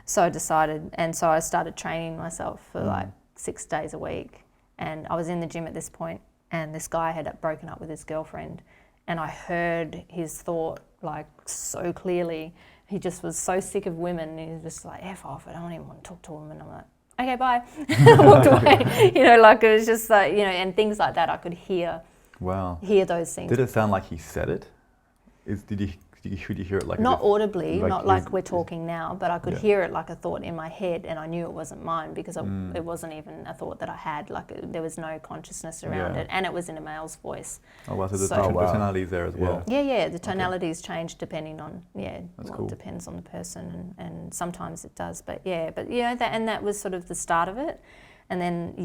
So I started training myself for like 6 days a week, and I was in the gym at this point, and this guy had broken up with his girlfriend, and I heard his thought like so clearly. He just was so sick of women. He was just like, F off, I don't even want to talk to a woman. I'm like, okay, bye. Walked away. Like it was just like, and things like that I could hear. Wow. Hear those things. Did it sound like he said it? Should you hear it like not audibly, not like we're talking now, but I could hear it like a thought in my head, and I knew it wasn't mine because it wasn't even a thought that I had. Like there was no consciousness around it, and it was in a male's voice. Oh wow, so the tonalities there as well. Yeah, the tonalities change depending on That's cool. It depends on the person, and sometimes it does, but that was sort of the start of it. And then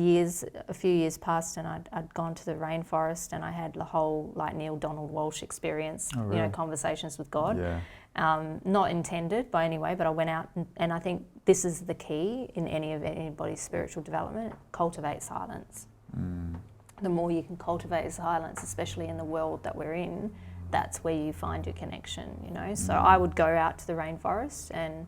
a few years passed, and I'd gone to the rainforest, and I had the whole like Neil Donald Walsh experience, conversations with God. Yeah. Not intended by any way, but I went out, and I think this is the key in anybody's spiritual development: cultivate silence. The more you can cultivate silence, especially in the world that we're in, that's where you find your connection. So I would go out to the rainforest, and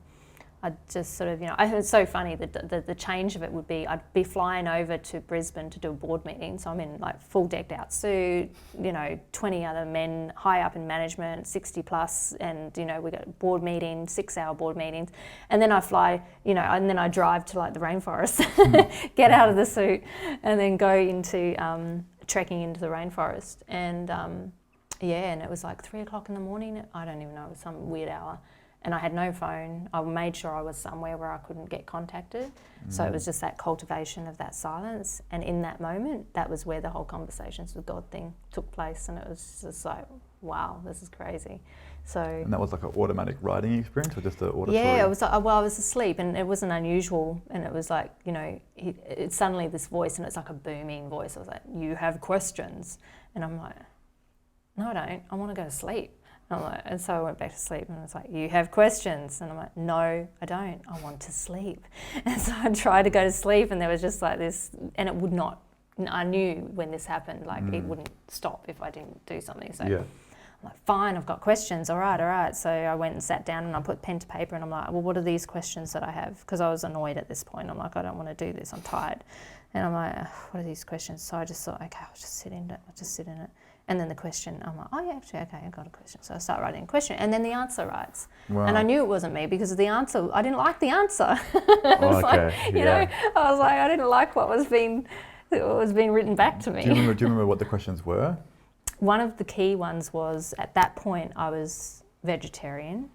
I'd just sort of, it's so funny that the change of it would be, I'd be flying over to Brisbane to do a board meeting. So I'm in like full decked out suit, 20 other men high up in management, 60 plus, and, we got board meetings, 6-hour board meetings. And then I fly, and then I drive to like the rainforest, get out of the suit, and then go into trekking into the rainforest. And and it was like 3 o'clock in the morning. I don't even know, it was some weird hour. And I had no phone. I made sure I was somewhere where I couldn't get contacted. So it was just that cultivation of that silence. And in that moment, that was where the whole conversations with God thing took place. And it was just like, wow, this is crazy. So. And that was like an automatic writing experience, or just an auditory? Yeah, it was. I was asleep, and it wasn't unusual. And it was like, it's suddenly this voice, and it's like a booming voice. I was like, you have questions. And I'm like, no, I don't. I want to go to sleep. And so I went back to sleep, and it's like, you have questions. And I'm like, no, I don't. I want to sleep. And so I tried to go to sleep, and there was just like this, and it would not, I knew when this happened, like it wouldn't stop if I didn't do something. So I'm like, fine, I've got questions. All right. So I went and sat down, and I put pen to paper, and I'm like, well, what are these questions that I have? Because I was annoyed at this point. I'm like, I don't want to do this. I'm tired. And I'm like, what are these questions? So I just thought, okay, I'll just sit in it. And then the question, I'm like, oh yeah, actually, okay, I got a question. So I start writing a question, and then the answer writes. Wow. And I knew it wasn't me because the answer, I didn't like the answer. I was like, I didn't like what was being written back to me. Do you remember what the questions were? One of the key ones was, at that point, I was vegetarian.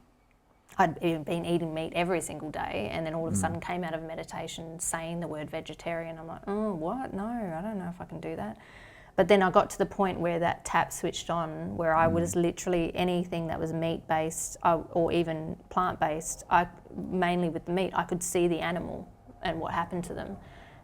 I'd been eating meat every single day, and then all of a sudden came out of meditation saying the word vegetarian. I'm like, oh, what? No, I don't know if I can do that. But then I got to the point where that tap switched on, where I was literally anything that was meat-based or even plant-based, mainly with the meat, I could see the animal and what happened to them.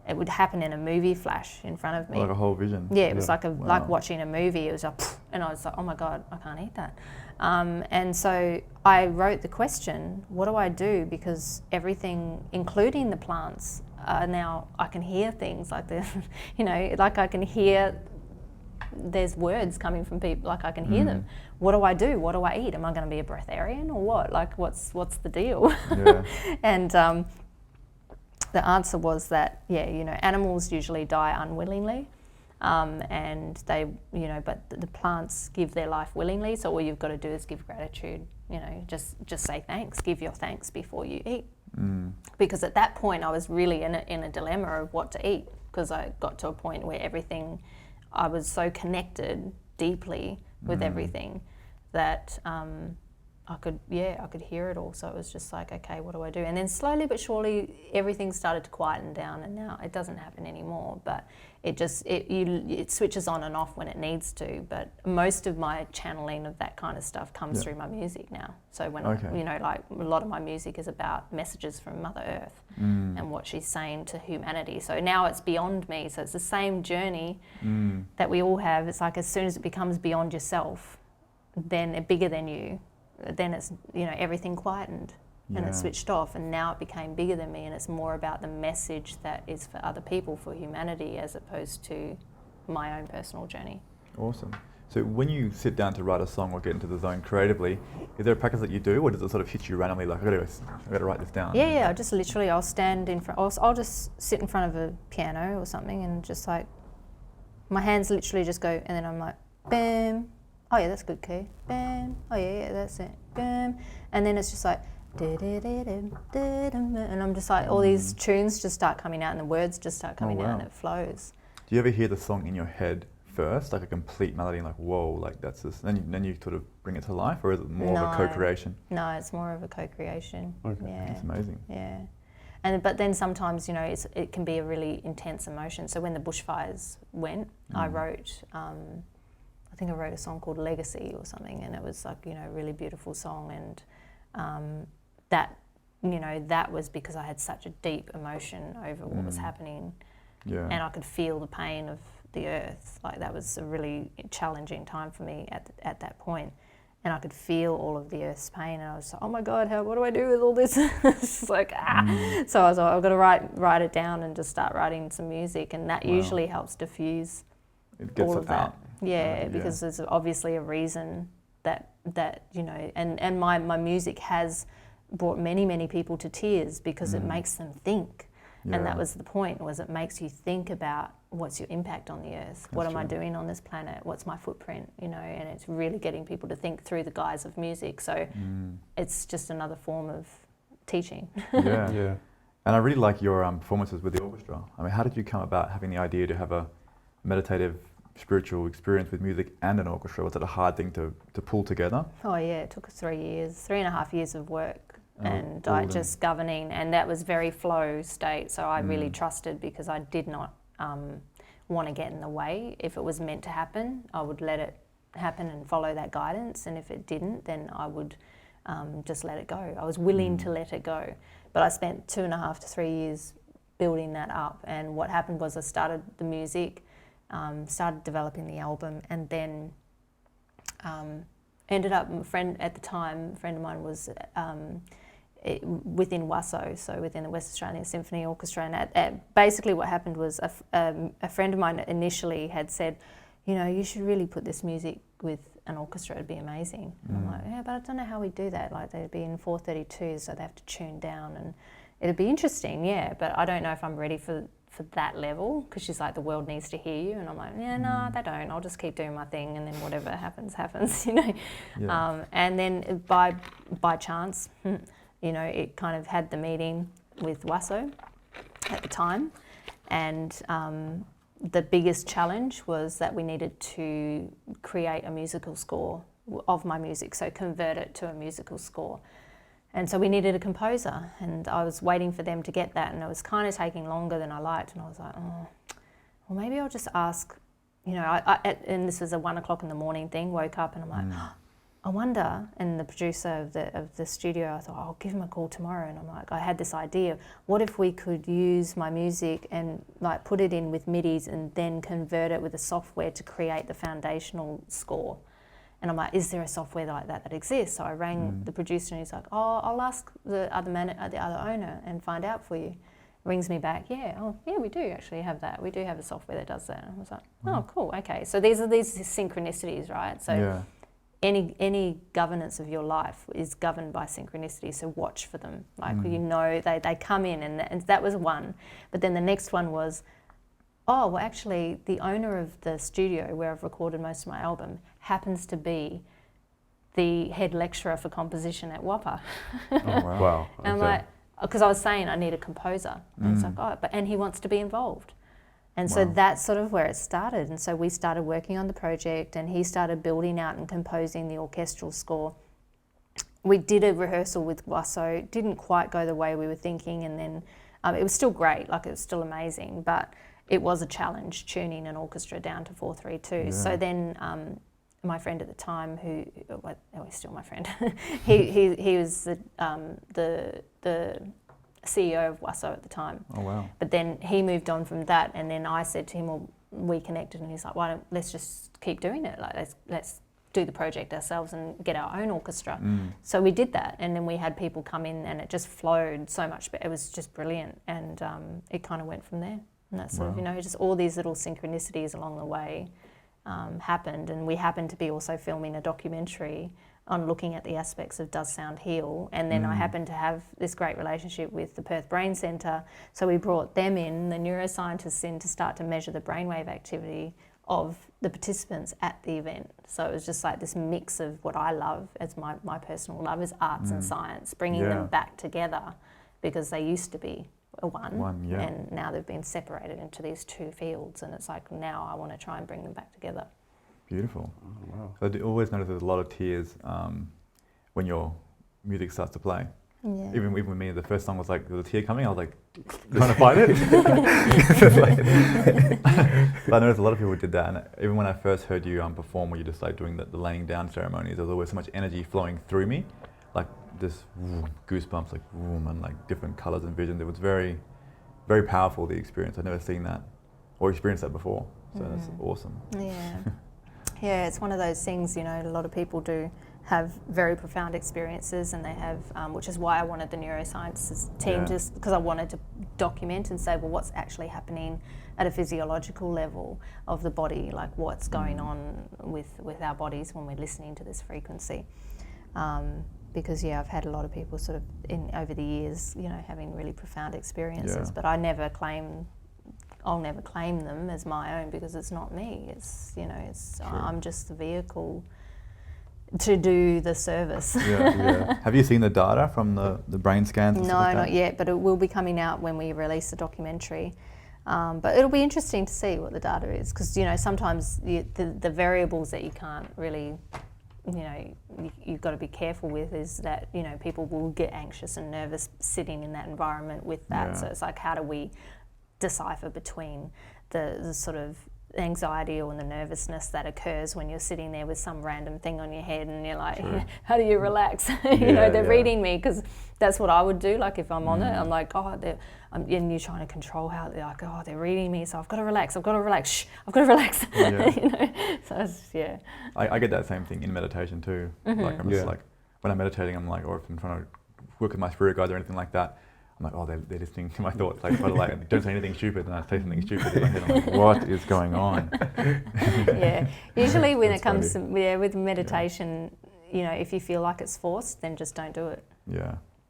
It would happen in a movie flash in front of me. Like a whole vision. Yeah, it was like like watching a movie. It was like, And I was like, oh my God, I can't eat that. And so I wrote the question, what do I do? Because everything, including the plants, now I can hear things like this, you know, like I can hear, there's words coming from people, like I can hear them. What do I do? What do I eat? Am I going to be a breatharian or what? Like what's the deal? Yeah. And the answer was that, yeah, you know, animals usually die unwillingly. And they, you know, but the plants give their life willingly. So all you've got to do is give gratitude, you know, just say thanks, give your thanks before you eat. Because at that point I was really in a dilemma of what to eat, because I got to a point where everything, I was so connected deeply with everything that I could hear it all. So it was just like, okay, what do I do? And then slowly but surely everything started to quieten down, and now it doesn't happen anymore, but it switches on and off when it needs to. But most of my channeling of that kind of stuff comes through my music now. So when you know, like a lot of my music is about messages from Mother Earth and what she's saying to humanity. So now it's beyond me. So it's the same journey that we all have. It's like as soon as it becomes beyond yourself, then bigger than you, then it's, you know, everything quietened and it switched off, and now it became bigger than me, and it's more about the message that is for other people, for humanity, as opposed to my own personal journey. Awesome. So when you sit down to write a song or get into the zone creatively, is there a practice that you do, or does it sort of hit you randomly, like I've got to write this down? Yeah, I just literally, I'll stand in front, I'll just sit in front of a piano or something, and just like, my hands literally just go, and then I'm like, bam, oh yeah, that's good key, bam, oh yeah, that's it, bam, and then it's just like, and I'm just like, all these tunes just start coming out, and the words just start coming out, and it flows. Do you ever hear the song in your head first, like a complete melody, and like, whoa, like that's this, then you sort of bring it to life, or is it more of a co-creation? No, it's more of a co-creation. Okay, yeah. That's amazing. Yeah. But then sometimes, you know, it can be a really intense emotion. So when the bushfires went, I wrote, I think I wrote a song called Legacy or something, and it was like, you know, a really beautiful song, and that, you know, that was because I had such a deep emotion over what was happening, and I could feel the pain of the earth. Like that was a really challenging time for me at that point, and I could feel all of the earth's pain, and I was like, oh my God, what do I do with all this? It's like, So I was like, I've got to write it down and just start writing some music, and that usually helps diffuse all of that. Yeah, because there's obviously a reason that you know, and my music has brought many people to tears, because it makes them think. And that was the point, was it makes you think about what's your impact on the earth? What am I doing on this planet? What's my footprint? You know, and it's really getting people to think through the guise of music. So it's just another form of teaching. Yeah. And I really like your performances with the orchestra. I mean, how did you come about having the idea to have a meditative, spiritual experience with music and an orchestra? Was it a hard thing to pull together? Oh yeah, it took us 3.5 years of work. And I just governing, and that was very flow state. So I really trusted, because I did not want to get in the way. If it was meant to happen, I would let it happen and follow that guidance. And if it didn't, then I would just let it go. I was willing to let it go. But I spent 2.5 to 3 years building that up. And what happened was I started the music, started developing the album, and then ended up, a friend of mine was within WASO, so within the West Australian Symphony Orchestra, and basically what happened was a friend of mine initially had said, you know, you should really put this music with an orchestra, it'd be amazing. And I'm like, yeah, but I don't know how we do that. Like they'd be in 432, so they have to tune down, and it'd be interesting, yeah, but I don't know if I'm ready for that level, because she's like, the world needs to hear you, and I'm like, yeah, no, they don't. I'll just keep doing my thing, and then whatever happens, you know. Yeah. And then by chance, you know, it kind of had the meeting with WASO at the time, and the biggest challenge was that we needed to create a musical score of my music, so convert it to a musical score. And so we needed a composer, and I was waiting for them to get that, and it was kind of taking longer than I liked, and I was like, oh, well, maybe I'll just ask, you know, and this was a 1 o'clock in the morning thing, woke up and I'm like, I wonder, and the producer of the studio, I thought, I'll give him a call tomorrow. And I'm like, I had this idea, what if we could use my music and like put it in with MIDIs and then convert it with a software to create the foundational score? And I'm like, is there a software like that exists? So I rang the producer and he's like, oh, I'll ask the other owner and find out for you. Rings me back, we do actually have that. We do have a software that does that. And I was like, oh, cool, okay. So these are these synchronicities, right? So any governance of your life is governed by synchronicity, so watch for them. Like, you know, they come in, and that was one. But then the next one was, oh, well, actually, the owner of the studio where I've recorded most of my album happens to be the head lecturer for composition at WAPA. Oh, wow. Wow. And I'm like, because I was saying I need a composer. And it's like, and he wants to be involved. And so that's sort of where it started. And so we started working on the project, and he started building out and composing the orchestral score. We did a rehearsal with Wasso, didn't quite go the way we were thinking, and then it was still great, like it was still amazing, but it was a challenge tuning an orchestra down to 4/3/2. Yeah. So then my friend at the time, he's still my friend, he was the CEO of Wasso at the time. Oh, wow. But then he moved on from that, and then I said to him, well, we connected, and he's like, let's just keep doing it. Like, let's do the project ourselves and get our own orchestra. So we did that, and then we had people come in, and it just flowed so much, but it was just brilliant, and it kind of went from there. And that's sort of, just all these little synchronicities along the way happened, and we happened to be also filming a documentary on looking at the aspects of does sound heal, and then I happened to have this great relationship with the Perth Brain Centre, so we brought them in, the neuroscientists in, to start to measure the brainwave activity of the participants at the event. So it was just like this mix of what I love as my personal love is arts and science, bringing them back together, because they used to be one, and now they've been separated into these two fields, and it's like now I want to try and bring them back together. Beautiful. Oh, wow. So I always notice there's a lot of tears when your music starts to play. Yeah. Even with me, the first song was like, there was a tear coming, I was like, trying to fight it. But I noticed a lot of people did that, and even when I first heard you perform, where you just like doing the laying down ceremonies, there was always so much energy flowing through me, like this goosebumps, like and like different colours and visions. It was very, very powerful, the experience. I'd never seen that or experienced that before, so that's awesome. Yeah. Yeah, it's one of those things, a lot of people do have very profound experiences, and they have, which is why I wanted the neurosciences team, just because I wanted to document and say, well, what's actually happening at a physiological level of the body, like what's going on with our bodies when we're listening to this frequency. Because I've had a lot of people sort of over the years, having really profound experiences, but I'll never claim them as my own, because it's not me. It's I'm just the vehicle to do the service. Have you seen the data from the brain scans? And no, stuff like not that? yet, but it will be coming out when we release the documentary. But it'll be interesting to see what the data is, because sometimes the variables that you can't really, you've got to be careful with is that people will get anxious and nervous sitting in that environment with that. So it's like, how do we decipher between the sort of anxiety or the nervousness that occurs when you're sitting there with some random thing on your head, and you're like, how do you relax? They're reading me, because that's what I would do. Like if I'm on it, I'm like, and you're trying to control how they're like, they're reading me, so I've got to relax. Shh, I've got to relax. So it's, I get that same thing in meditation too. Like I'm just like, when I'm meditating, I'm like, or if I'm trying to work with my spirit guides or anything like that, I'm like, they're listening to my thoughts. Like, don't say anything stupid, and I say something stupid in my head. I'm like, what is going on? Usually when it comes to with meditation, if you feel like it's forced, then just don't do it.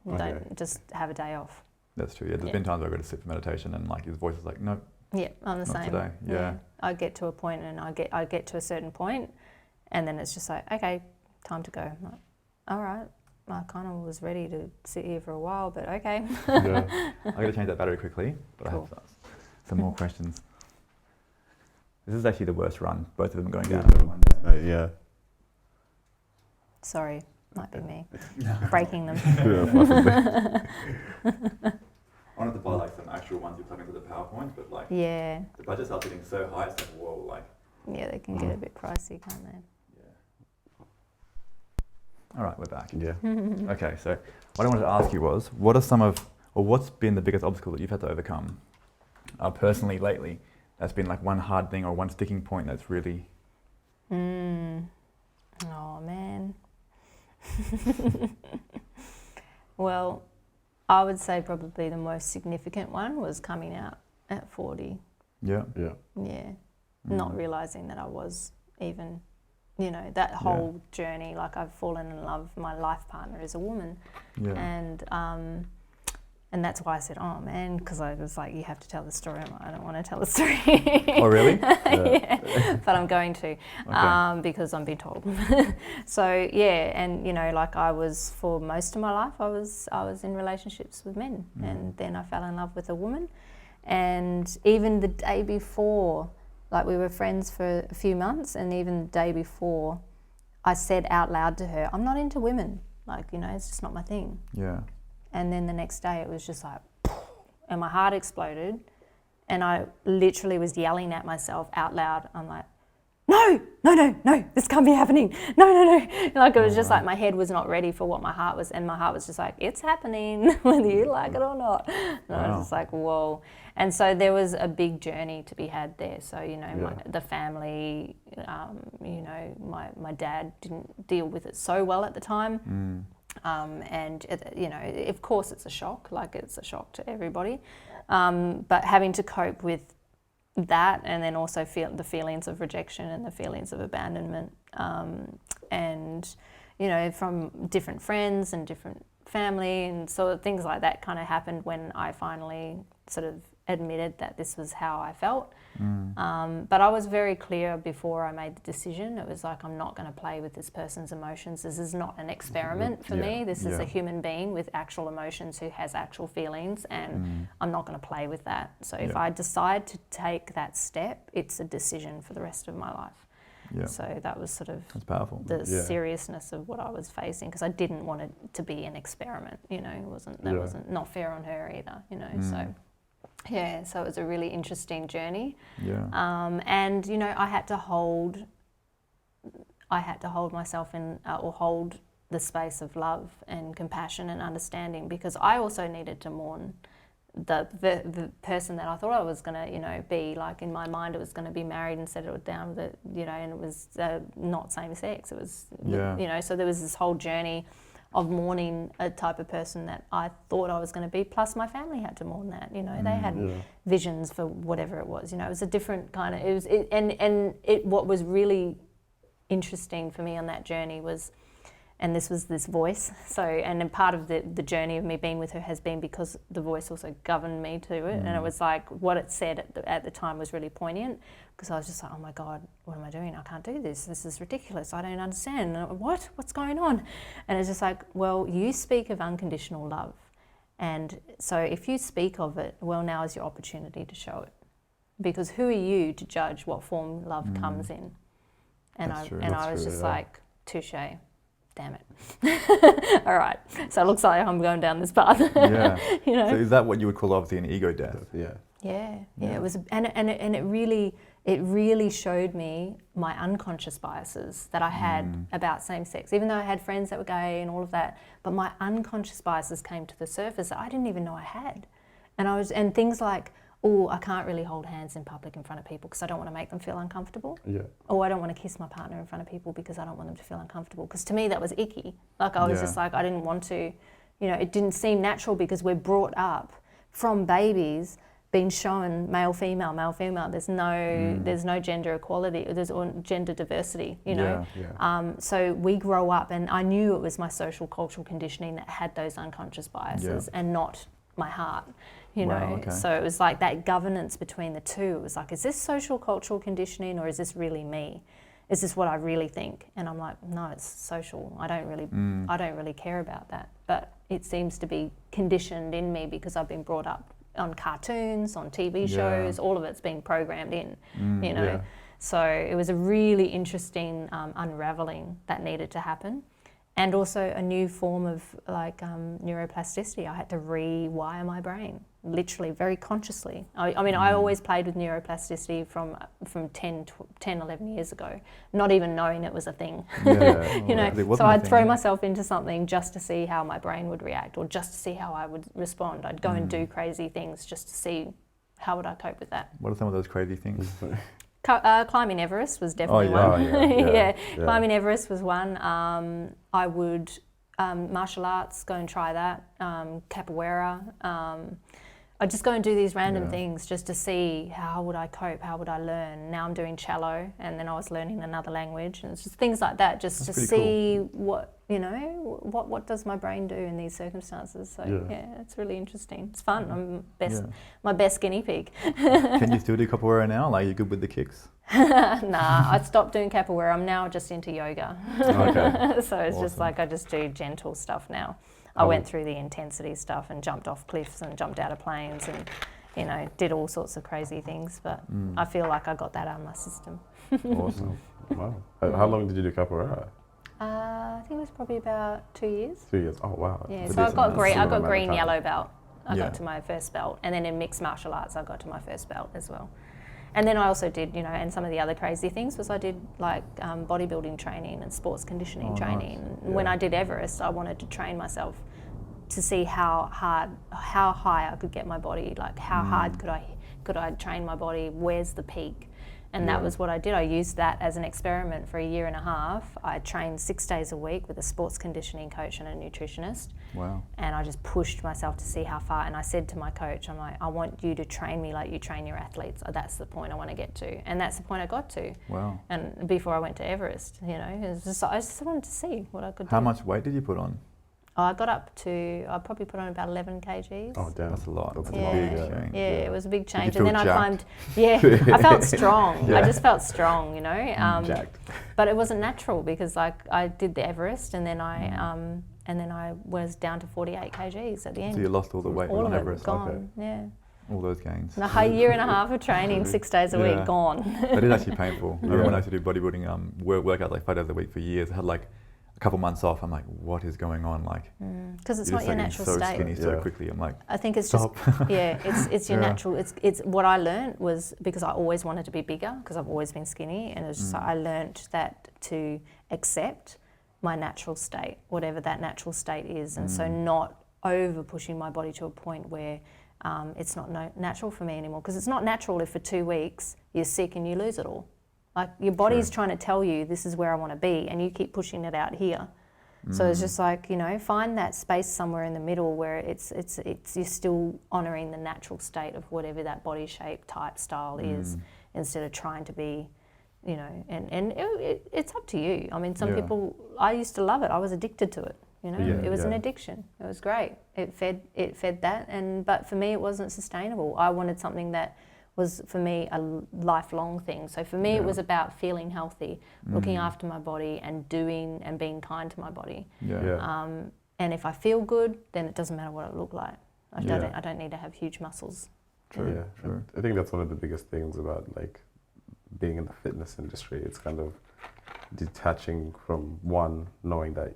Don't just have a day off. That's true. There's been times where I go to sit for meditation, and like his voice is like, no. Yeah, I'm the same. Today. I get to a point, and I get to a certain point, and then it's just like, okay, time to go. I'm like, all right. I kind of was ready to sit here for a while, but okay. I got to change that battery quickly, but cool. I have some more questions. This is actually the worst run, both of them going down in one day. Sorry, might be me breaking them. I wanted to buy like some actual ones you plug into the PowerPoint, but like the budget starts getting so high, it's like, whoa, like. Yeah, they can get a bit pricey, can't they? All right, we're back. Yeah. Okay, so what I wanted to ask you was, what's been the biggest obstacle that you've had to overcome personally lately? That's been like one hard thing or one sticking point that's really... Oh, man. Well, I would say probably the most significant one was coming out at 40. Yeah. Yeah. Yeah. Not realising that I was even, you know, that whole journey, like I've fallen in love, my life partner is a woman. Yeah. And that's why I said, oh man, because I was like, you have to tell the story. I'm like, I don't want to tell the story. Oh, really? Yeah, but I'm going to, Okay. because I'm being told. So yeah, and you know, like I was, for most of my life, I was in relationships with men, and then I fell in love with a woman. And even the day before, like we were friends for a few months, and even the day before, I said out loud to her, I'm not into women. Like, you know, it's just not my thing. Yeah. And then the next day it was just like, and my heart exploded, and I literally was yelling at myself out loud. I'm like, no, this can't be happening. No. Like it was just like my head was not ready for what my heart was, and my heart was just like, it's happening, whether you like it or not. And I was just like, whoa. And so there was a big journey to be had there. So, you know, the family, you know, my dad didn't deal with it so well at the time. And, you know, of course it's a shock, like it's a shock to everybody. But having to cope with that, and then also feel the feelings of rejection and the feelings of abandonment, and, you know, from different friends and different family, and so things like that kind of happened when I finally sort of admitted that this was how I felt. But I was very clear before I made the decision. It was like, I'm not going to play with this person's emotions. This is not an experiment for me. This is a human being with actual emotions who has actual feelings, and I'm not going to play with that. So if I decide to take that step, it's a decision for the rest of my life. Yeah. So that was sort of That's powerful. the seriousness of what I was facing, because I didn't want it to be an experiment. You know, it wasn't not fair on her either. You know, so. Yeah, so it was a really interesting journey. Yeah. And you know, I had to hold myself in, or hold the space of love and compassion and understanding, because I also needed to mourn the person that I thought I was gonna, you know, be. Like in my mind, it was gonna be married and settled down, you know, and it was not same sex. It was, you know, so there was this whole journey of mourning a type of person that I thought I was going to be, plus my family had to mourn that, you know, they had visions for whatever it was, you know, it was a different kind of, what was really interesting for me on that journey was, and this was this voice, so, and then part of the journey of me being with her has been because the voice also governed me to it, and it was like, what it said at the time was really poignant, because I was just like, oh my God, what am I doing? I can't do this. This is ridiculous. I don't understand. What's going on? And it's just like, well, you speak of unconditional love. And so if you speak of it, well, now is your opportunity to show it. Because who are you to judge what form love comes in? And I was just like, touche. Damn it. All right. So it looks like I'm going down this path. Yeah. You know? So is that what you would call obviously an ego death? Yeah. Yeah. It was, and it really showed me my unconscious biases that I had about same sex, even though I had friends that were gay and all of that. But my unconscious biases came to the surface that I didn't even know I had, and things like, oh, I can't really hold hands in public in front of people because I don't want to make them feel uncomfortable. Yeah. Or I don't want to kiss my partner in front of people because I don't want them to feel uncomfortable. Because to me that was icky. Like I was just like, I didn't want to, you know, it didn't seem natural because we're brought up from babies being shown male, female. There's no gender equality. There's gender diversity, you know. So we grow up, and I knew it was my social cultural conditioning that had those unconscious biases and not my heart. You know, okay. So it was like that governance between the two. It was like, is this social cultural conditioning or is this really me? Is this what I really think? And I'm like, no, it's social. I don't really care about that. But it seems to be conditioned in me because I've been brought up on cartoons, on TV shows. All of it's been programmed in, you know. Yeah. So it was a really interesting unraveling that needed to happen. And also a new form of like neuroplasticity. I had to rewire my brain. literally, very consciously. I mean, I always played with neuroplasticity from 10, 11 years ago, not even knowing it was a thing. Yeah. You know, It wasn't so a I'd thing, throw yeah. myself into something just to see how my brain would react, or just to see how I would respond. I'd go and do crazy things just to see how would I cope with that. What are some of those crazy things? Climbing Everest was definitely yeah. one. Oh, yeah. Climbing Everest was one. I would martial arts, go and try that. Capoeira. I'd just go and do these random things just to see how would I cope, how would I learn. Now I'm doing cello, and then I was learning another language, and it's just things like that, just to see what, you know, what does my brain do in these circumstances. So yeah, it's really interesting. It's fun. I'm my best guinea pig. Can you still do capoeira now? Like, you're good with the kicks? Nah, I stopped doing capoeira. I'm now just into yoga. Okay. So it's just like I just do gentle stuff now. I went through the intensity stuff and jumped off cliffs and jumped out of planes and, you know, did all sorts of crazy things. But I feel like I got that out of my system. Awesome. Wow. How long did you do capoeira? I think it was probably about 2 years. 2 years. Oh, wow. Yeah, That's so I decent. got That's green. a I long got amount of green time. yellow belt. I Yeah. got to my first belt, and then in mixed martial arts, I got to my first belt as well. And then I also did, you know, and some of the other crazy things was I did like bodybuilding training and sports conditioning training. Nice. And when I did Everest, I wanted to train myself to see how high I could get my body, like how hard could I train my body, where's the peak. And that was what I did. I used that as an experiment for a year and a half. I trained 6 days a week with a sports conditioning coach and a nutritionist. Wow. And I just pushed myself to see how far. And I said to my coach, I'm like, I want you to train me like you train your athletes. That's the point I want to get to. And that's the point I got to. Wow. And before I went to Everest, you know, it was just, I just wanted to see what I could do. How much weight did you put on? I got up to, I probably put on about 11 kgs. Oh, damn. That's a lot. That's a Yeah. lot. Big Yeah. change. Yeah, it was a big change. feel And then I jacked? climbed, I felt strong. Yeah. I just felt strong, you know. Jacked. But it wasn't natural because like I did the Everest and then I was down to 48 kgs at the end. So you lost all the weight All on of it Everest. gone, yeah. All those gains. And a year and a half of training, 6 days a Yeah. week, gone. That is actually painful. I remember Yeah. when I used to do bodybuilding, workout like 5 days a week for years. I had like a couple months off. I'm like, what is going on? Like, Because it's you're not just your getting natural so state. skinny so Yeah. quickly. I'm like, I think it's stop. just, it's your Yeah. natural, it's what I learned was because I always wanted to be bigger because I've always been skinny, and it's just like I learned that to accept my natural state, whatever that natural state is, and so not over pushing my body to a point where it's not natural for me anymore, because it's not natural if for 2 weeks you're sick and you lose it all. Like your body's trying to tell you this is where I want to be, and you keep pushing it out here. So it's just like, you know, find that space somewhere in the middle where it's you're still honouring the natural state of whatever that body shape, type, style is, instead of trying to be, you know, and it's up to you. I mean, some Yeah. people, I used to love it. I was addicted to it. You know, Yeah, it was an yeah. addiction. It was great. It fed that, but for me, it wasn't sustainable. I wanted something that was for me a lifelong thing. So for me, it was about feeling healthy, looking after my body, and doing and being kind to my body. yeah. And if I feel good, then it doesn't matter what I look like. Yeah. I don't need to have huge muscles. True, Yeah, true. I think that's one of the biggest things about like being in the fitness industry. It's kind of detaching from one, knowing that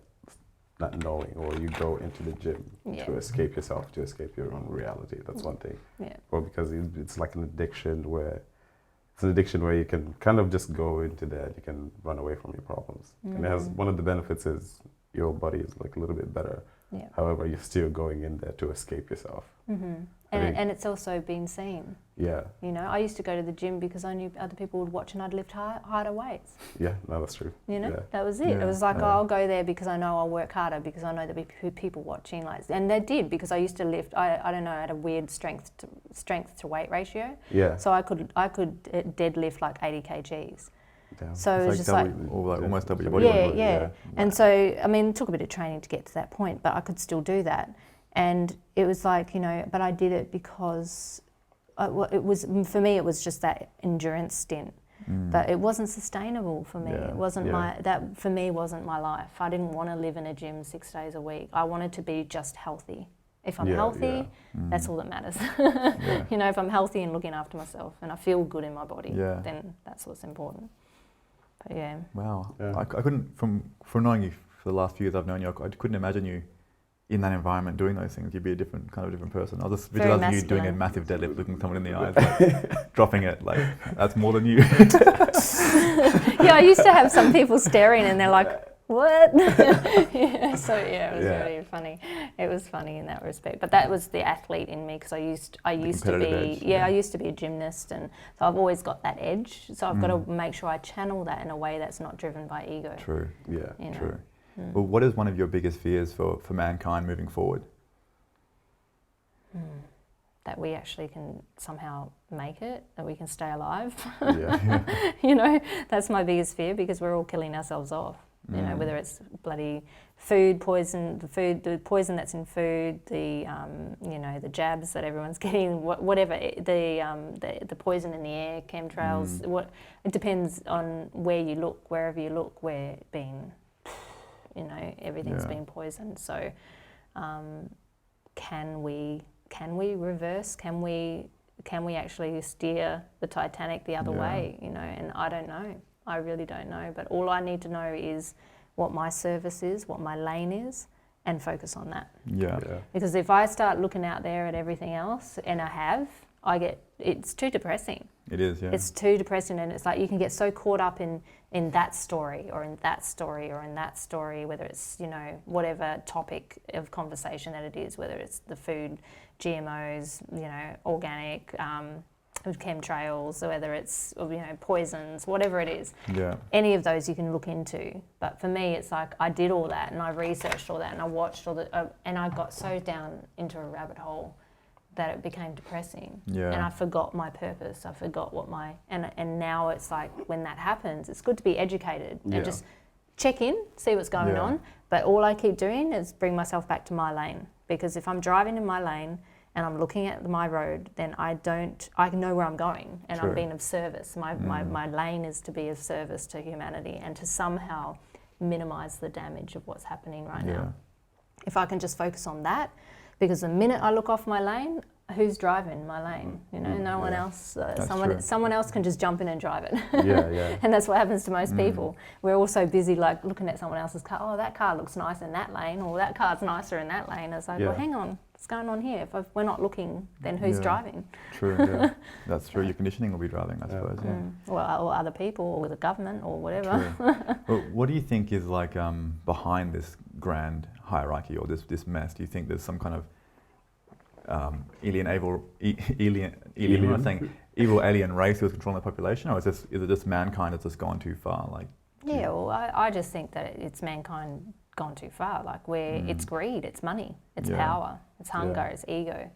not knowing, or you go into the gym Yeah. to escape yourself, to escape your own reality. That's one thing. Yeah. Or because it's like an addiction where you can kind of just go into that, you can run away from your problems. And it has one of the benefits is your body is like a little bit better. Yeah. However, you're still going in there to escape yourself. I think- And it's also been seen. Yeah, You know, I used to go to the gym because I knew other people would watch and I'd lift harder weights. yeah, no, that's true. You know, Yeah. that was it. Yeah, It was like, yeah. oh, I'll go there because I know I'll work harder, because I know there'll be people watching. Like, and they did, because I used to lift. I don't know, I had a weird strength to weight ratio. Yeah. So I could deadlift like 80 kgs. Damn. So it was just like, Almost double your body yeah, weight. yeah. And so, I mean, it took a bit of training to get to that point, but I could still do that. And it was like, you know, but I did it because it was, for me, it was just that endurance stint. But it wasn't sustainable for me. Yeah, It wasn't yeah. that for me wasn't my life. I didn't want to live in a gym 6 days a week. I wanted to be just healthy. If I'm Yeah, healthy, yeah. that's all that matters. You know, if I'm healthy and looking after myself and I feel good in my body, Yeah. then that's what's important. But yeah. Wow. Yeah. I couldn't, from knowing you for the last few years I've known you, I couldn't imagine you in that environment doing those things, you'd be a different person. I was just Very visualizing you doing a masculine. massive deadlift, looking someone in the eyes, like, dropping it, like, that's more than you. Yeah, I used to have some people staring and they're like, what? Yeah, so yeah, it was really funny. It was funny in that respect. But that was the athlete in me, because I used to be edge, I used to be a gymnast, and so I've always got that edge. So I've got to make sure I channel that in a way that's not driven by ego. True. Yeah. You know? True. Well, what is one of your biggest fears for mankind moving forward? That we actually can somehow make it, that we can stay alive. Yeah. You know, that's my biggest fear, because we're all killing ourselves off. You know, whether it's bloody food poison, the poison that's in food, the you know, the jabs that everyone's getting, whatever, the poison in the air, chemtrails. It depends on where you look. Wherever you look, we're being, you know, everything's been poisoned. So, can we reverse? Can we actually steer the Titanic the other way? You know, and I don't know. I really don't know, but all I need to know is what my service is, what my lane is, and focus on that. Yeah. Because if I start looking out there at everything else, and it's too depressing. It is, yeah. It's too depressing, and it's like you can get so caught up in that story, or in that story, or in that story, whether it's, you know, whatever topic of conversation that it is, whether it's the food, GMOs, you know, organic, chemtrails, or whether it's, you know, poisons, whatever it is. Yeah. Any of those you can look into. But for me, it's like I did all that, and I researched all that, and I watched all the, and I got so down into a rabbit hole that it became depressing. Yeah. And I forgot my purpose. I forgot what and now it's like, when that happens, it's good to be educated and just check in, see what's going on. But all I keep doing is bring myself back to my lane, because if I'm driving in my lane and I'm looking at my road, then I know where I'm going, and I'm being of service. My lane is to be of service to humanity and to somehow minimize the damage of what's happening right now. If I can just focus on that, because the minute I look off my lane, who's driving my lane? You know, no one else. Someone else can just jump in and drive it. And that's what happens to most people. We're all so busy, like, looking at someone else's car. Oh, that car looks nice in that lane, or that car's nicer in that lane. It's like, well, hang on, what's going on here? If we're not looking, then who's driving? True. Yeah. That's true. Your conditioning will be driving, I suppose. Yeah. Well, or other people, or the government, or whatever. Well, what do you think is like behind this grand hierarchy, or this mess? Do you think there's some kind of evil alien race who's controlling the population, or is it just mankind that's just gone too far? Like, well, I just think that it's mankind gone too far. Like, it's greed, it's money, it's power, it's hunger, it's ego.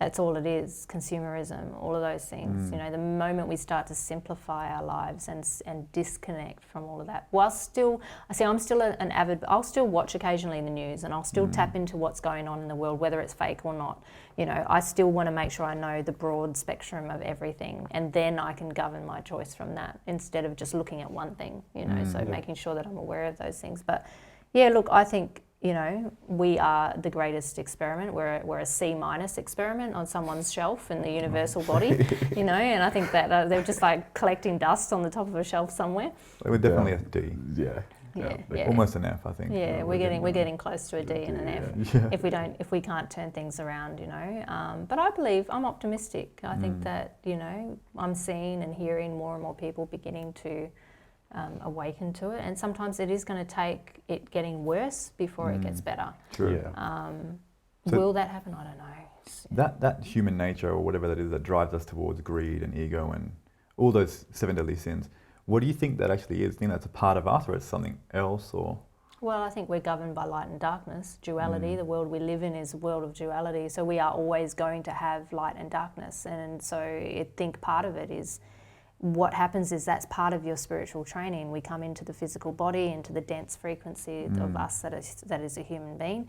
That's all it is. Consumerism, all of those things. You know, the moment we start to simplify our lives and disconnect from all of that, while still, I'm still an avid. I'll still watch occasionally the news, and I'll still tap into what's going on in the world, whether it's fake or not. You know, I still want to make sure I know the broad spectrum of everything, and then I can govern my choice from that, instead of just looking at one thing. You know, so making sure that I'm aware of those things. But yeah, look, I think, you know, we are the greatest experiment. We're a C- experiment on someone's shelf in the universal body, you know, and I think that they're just like collecting dust on the top of a shelf somewhere. we're definitely a D. Yeah. Almost an F, I think. Yeah, we're getting close to a D and an F if we can't turn things around, you know. But I believe, I'm optimistic. I think that, you know, I'm seeing and hearing more and more people beginning to awaken to it, and sometimes it is going to take it getting worse before it gets better. True. So will that happen? I don't know. That human nature, or whatever that is, that drives us towards greed and ego and all those 7 deadly sins, what do you think that actually is? Do you think that's a part of us, or it's something else, or? Well, I think we're governed by light and darkness, duality. The world we live in is a world of duality, so we are always going to have light and darkness, and so I think part of it is, what happens is, that's part of your spiritual training. We come into the physical body, into the dense frequency of us that is a human being.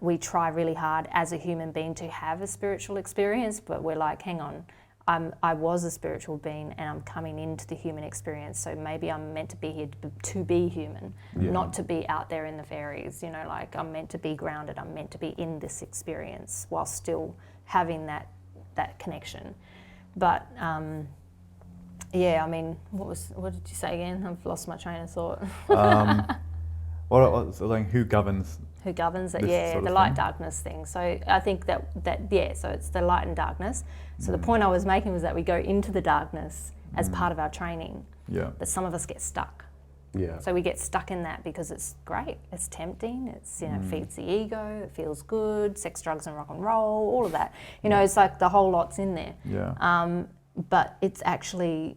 We try really hard as a human being to have a spiritual experience, but we're like, hang on, I was a spiritual being and I'm coming into the human experience, so maybe I'm meant to be here to be human, not to be out there in the fairies, you know, like I'm meant to be grounded, I'm meant to be in this experience while still having that connection. But yeah, I mean, what did you say again? I've lost my train of thought. Well, so like, who governs who governs it. This Yeah, sort the of light thing? darkness thing. So I think that so it's the light and darkness. So the point I was making was that we go into the darkness as part of our training, Yeah. but some of us get stuck. Yeah. So we get stuck in that because it's great, it's tempting, it's, it feeds the ego, it feels good, sex, drugs and rock and roll, all of that. It's like the whole lot's in there. Yeah. But it's actually,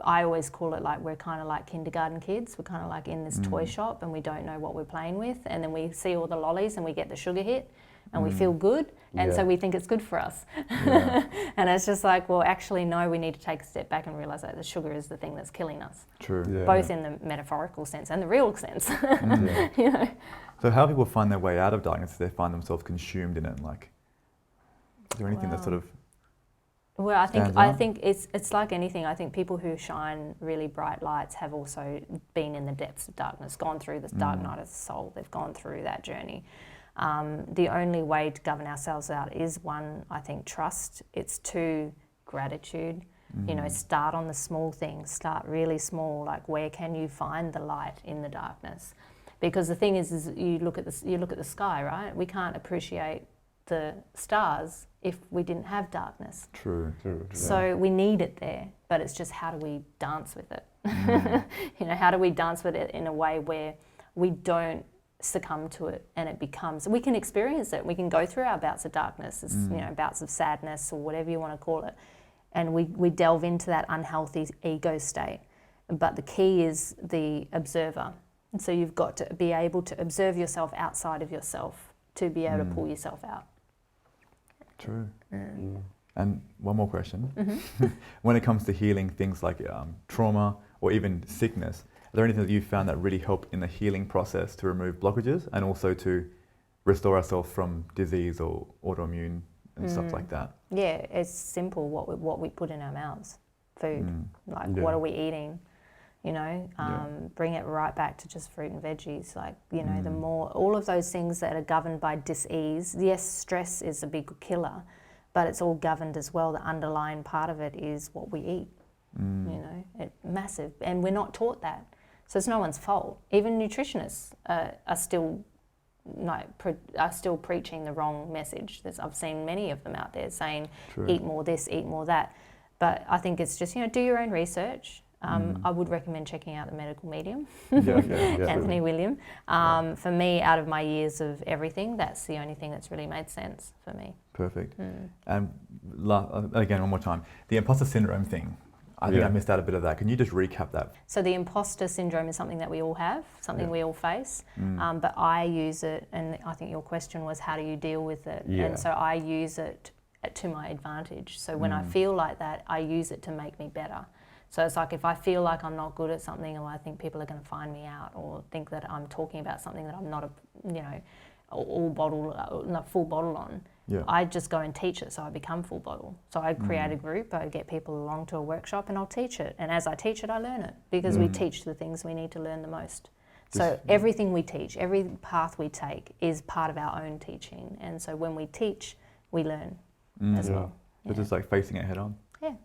I always call it like we're kind of like kindergarten kids. We're kind of like in this toy shop and we don't know what we're playing with, and then we see all the lollies and we get the sugar hit and we feel good, and so we think it's good for us. Yeah. And it's just like, well, actually no, we need to take a step back and realise that the sugar is the thing that's killing us. True. Yeah. Both in the metaphorical sense and the real sense. Yeah. So how do people find their way out of darkness if they find themselves consumed in it? Like, is there anything that sort of Well, I stands out? think it's like anything. I think people who shine really bright lights have also been in the depths of darkness, gone through this dark night of the soul. They've gone through that journey. The only way to govern ourselves out is one, I think, trust. It's two, gratitude. Start on the small things. Start really small. Like, where can you find the light in the darkness? Because the thing is you look at the sky, right? We can't appreciate the stars if we didn't have darkness. True. So we need it there, but it's just how do we dance with it? How do we dance with it in a way where we don't succumb to it and it becomes, we can experience it. We can go through our bouts of darkness, bouts of sadness or whatever you want to call it. And we delve into that unhealthy ego state. But the key is the observer. And so you've got to be able to observe yourself outside of yourself to be able to pull yourself out. True. And one more question. When it comes to healing things like trauma or even sickness, are there anything that you found that really helped in the healing process to remove blockages and also to restore ourselves from disease or autoimmune and stuff like that? Yeah, it's simple what we put in our mouths. Food. What are we eating? Bring it right back to just fruit and veggies. Like, the more, all of those things that are governed by dis-ease. Yes, stress is a big killer, but it's all governed as well. The underlying part of it is what we eat. Massive. And we're not taught that. So it's no one's fault. Even nutritionists are still preaching the wrong message. I've seen many of them out there saying, eat more this, eat more that. But I think it's just, do your own research. I would recommend checking out the medical medium, Anthony William. For me, out of my years of everything, that's the only thing that's really made sense for me. Perfect. And again, one more time, the imposter syndrome thing. I think I missed out a bit of that. Can you just recap that? So the imposter syndrome is something that we all have, something we all face, but I use it, and I think your question was, how do you deal with it? And so I use it to my advantage. So when I feel like that, I use it to make me better. So it's like if I feel like I'm not good at something, or I think people are going to find me out, or think that I'm talking about something that I'm not full bottle on, I just go and teach it, so I become full bottle. So I create a group, I get people along to a workshop, and I'll teach it. And as I teach it, I learn it, because we teach the things we need to learn the most. So everything we teach, every path we take is part of our own teaching. And so when we teach, we learn as well. It's just like facing it head on. Yeah.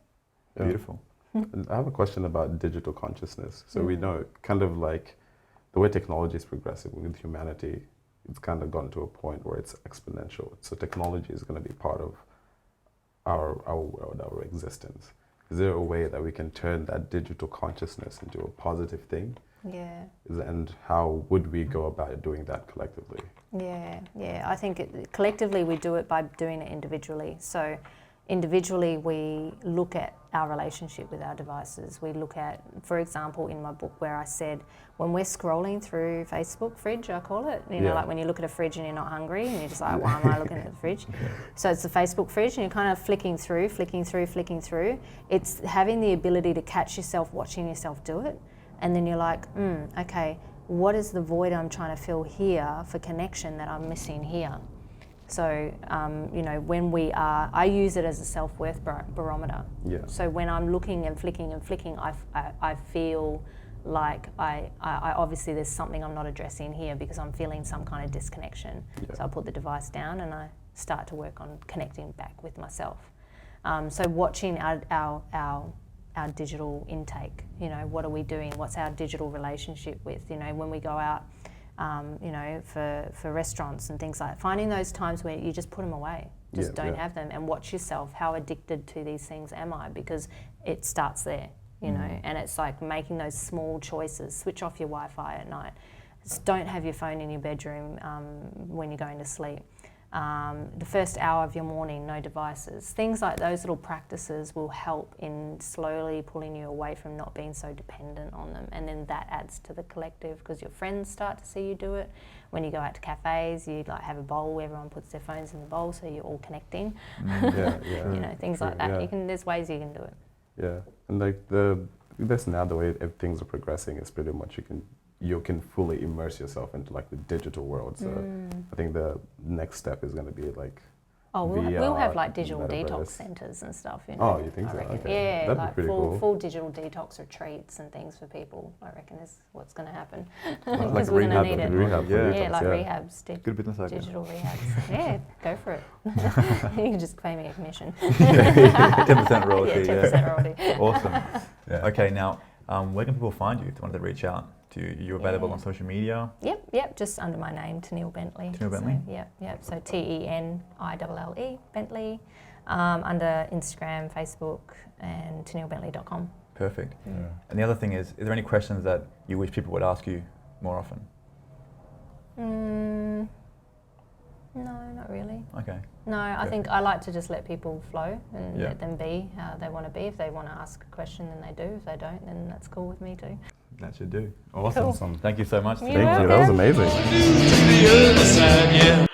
Beautiful. And I have a question about digital consciousness. So we know kind of like the way technology is progressing with humanity, it's kind of gone to a point where it's exponential. So technology is going to be part of our world, our existence. Is there a way that we can turn that digital consciousness into a positive thing? Yeah. And how would we go about doing that collectively? Yeah. I think collectively we do it by doing it individually. So individually we look at our relationship with our devices. We look at, for example, in my book where I said, when we're scrolling through Facebook fridge, I call it, like when you look at a fridge and you're not hungry and you're just like, why am I looking at the fridge? So it's the Facebook fridge and you're kind of flicking through. It's having the ability to catch yourself watching yourself do it. And then you're like, okay, what is the void I'm trying to fill here for connection that I'm missing here? So, I use it as a self-worth barometer. Yeah. So when I'm looking and flicking, I feel like I obviously there's something I'm not addressing here because I'm feeling some kind of disconnection. Yeah. So I put the device down and I start to work on connecting back with myself. So watching our digital intake, what are we doing? What's our digital relationship with? When we go out you know, for restaurants and things like that. Finding those times where you just put them away, just don't have them, and watch yourself. How addicted to these things am I? Because it starts there, you know, and it's like making those small choices. Switch off your Wi-Fi at night. Just don't have your phone in your bedroom when you're going to sleep. The first hour of your morning, no devices. Things like those little practices will help in slowly pulling you away from not being so dependent on them. And then that adds to the collective, because your friends start to see you do it. When you go out to cafes, you like have a bowl, everyone puts their phones in the bowl, so you're all connecting. You know, things like that. You can, there's ways you can do it. Yeah, and like this now, the way things are progressing is pretty much you can fully immerse yourself into like the digital world. So I think the next step is going to be like we'll have like digital metaverse. detox centres and stuff. You know, Oh, you think I so? reckon. Okay. Yeah, That'd be like pretty cool. full digital detox retreats and things for people. I reckon is what's going to happen, Like because we're going to need it. Rehab, Yeah. Like rehabs, Good business idea. digital rehabs. Yeah, go for it. You can just pay me a commission. 10% royalty. Yeah, 10% royalty. Awesome. Yeah. Okay, now where can people find you if they wanted to reach out to you? You're available on social media? Yep, just under my name, Tenille Bentley. Tenille Bentley? So, yep. So TENILLE Bentley, under Instagram, Facebook, and tenillebentley.com. Perfect. And the other thing is there any questions that you wish people would ask you more often? No, not really. Okay. No, I think I like to just let people flow and Yeah. let them be how they want to be. If they want to ask a question, then they do. If they don't, then that's cool with me too. That should do. Awesome. Cool. Thank you so much. You're Thank you. That was welcome. amazing.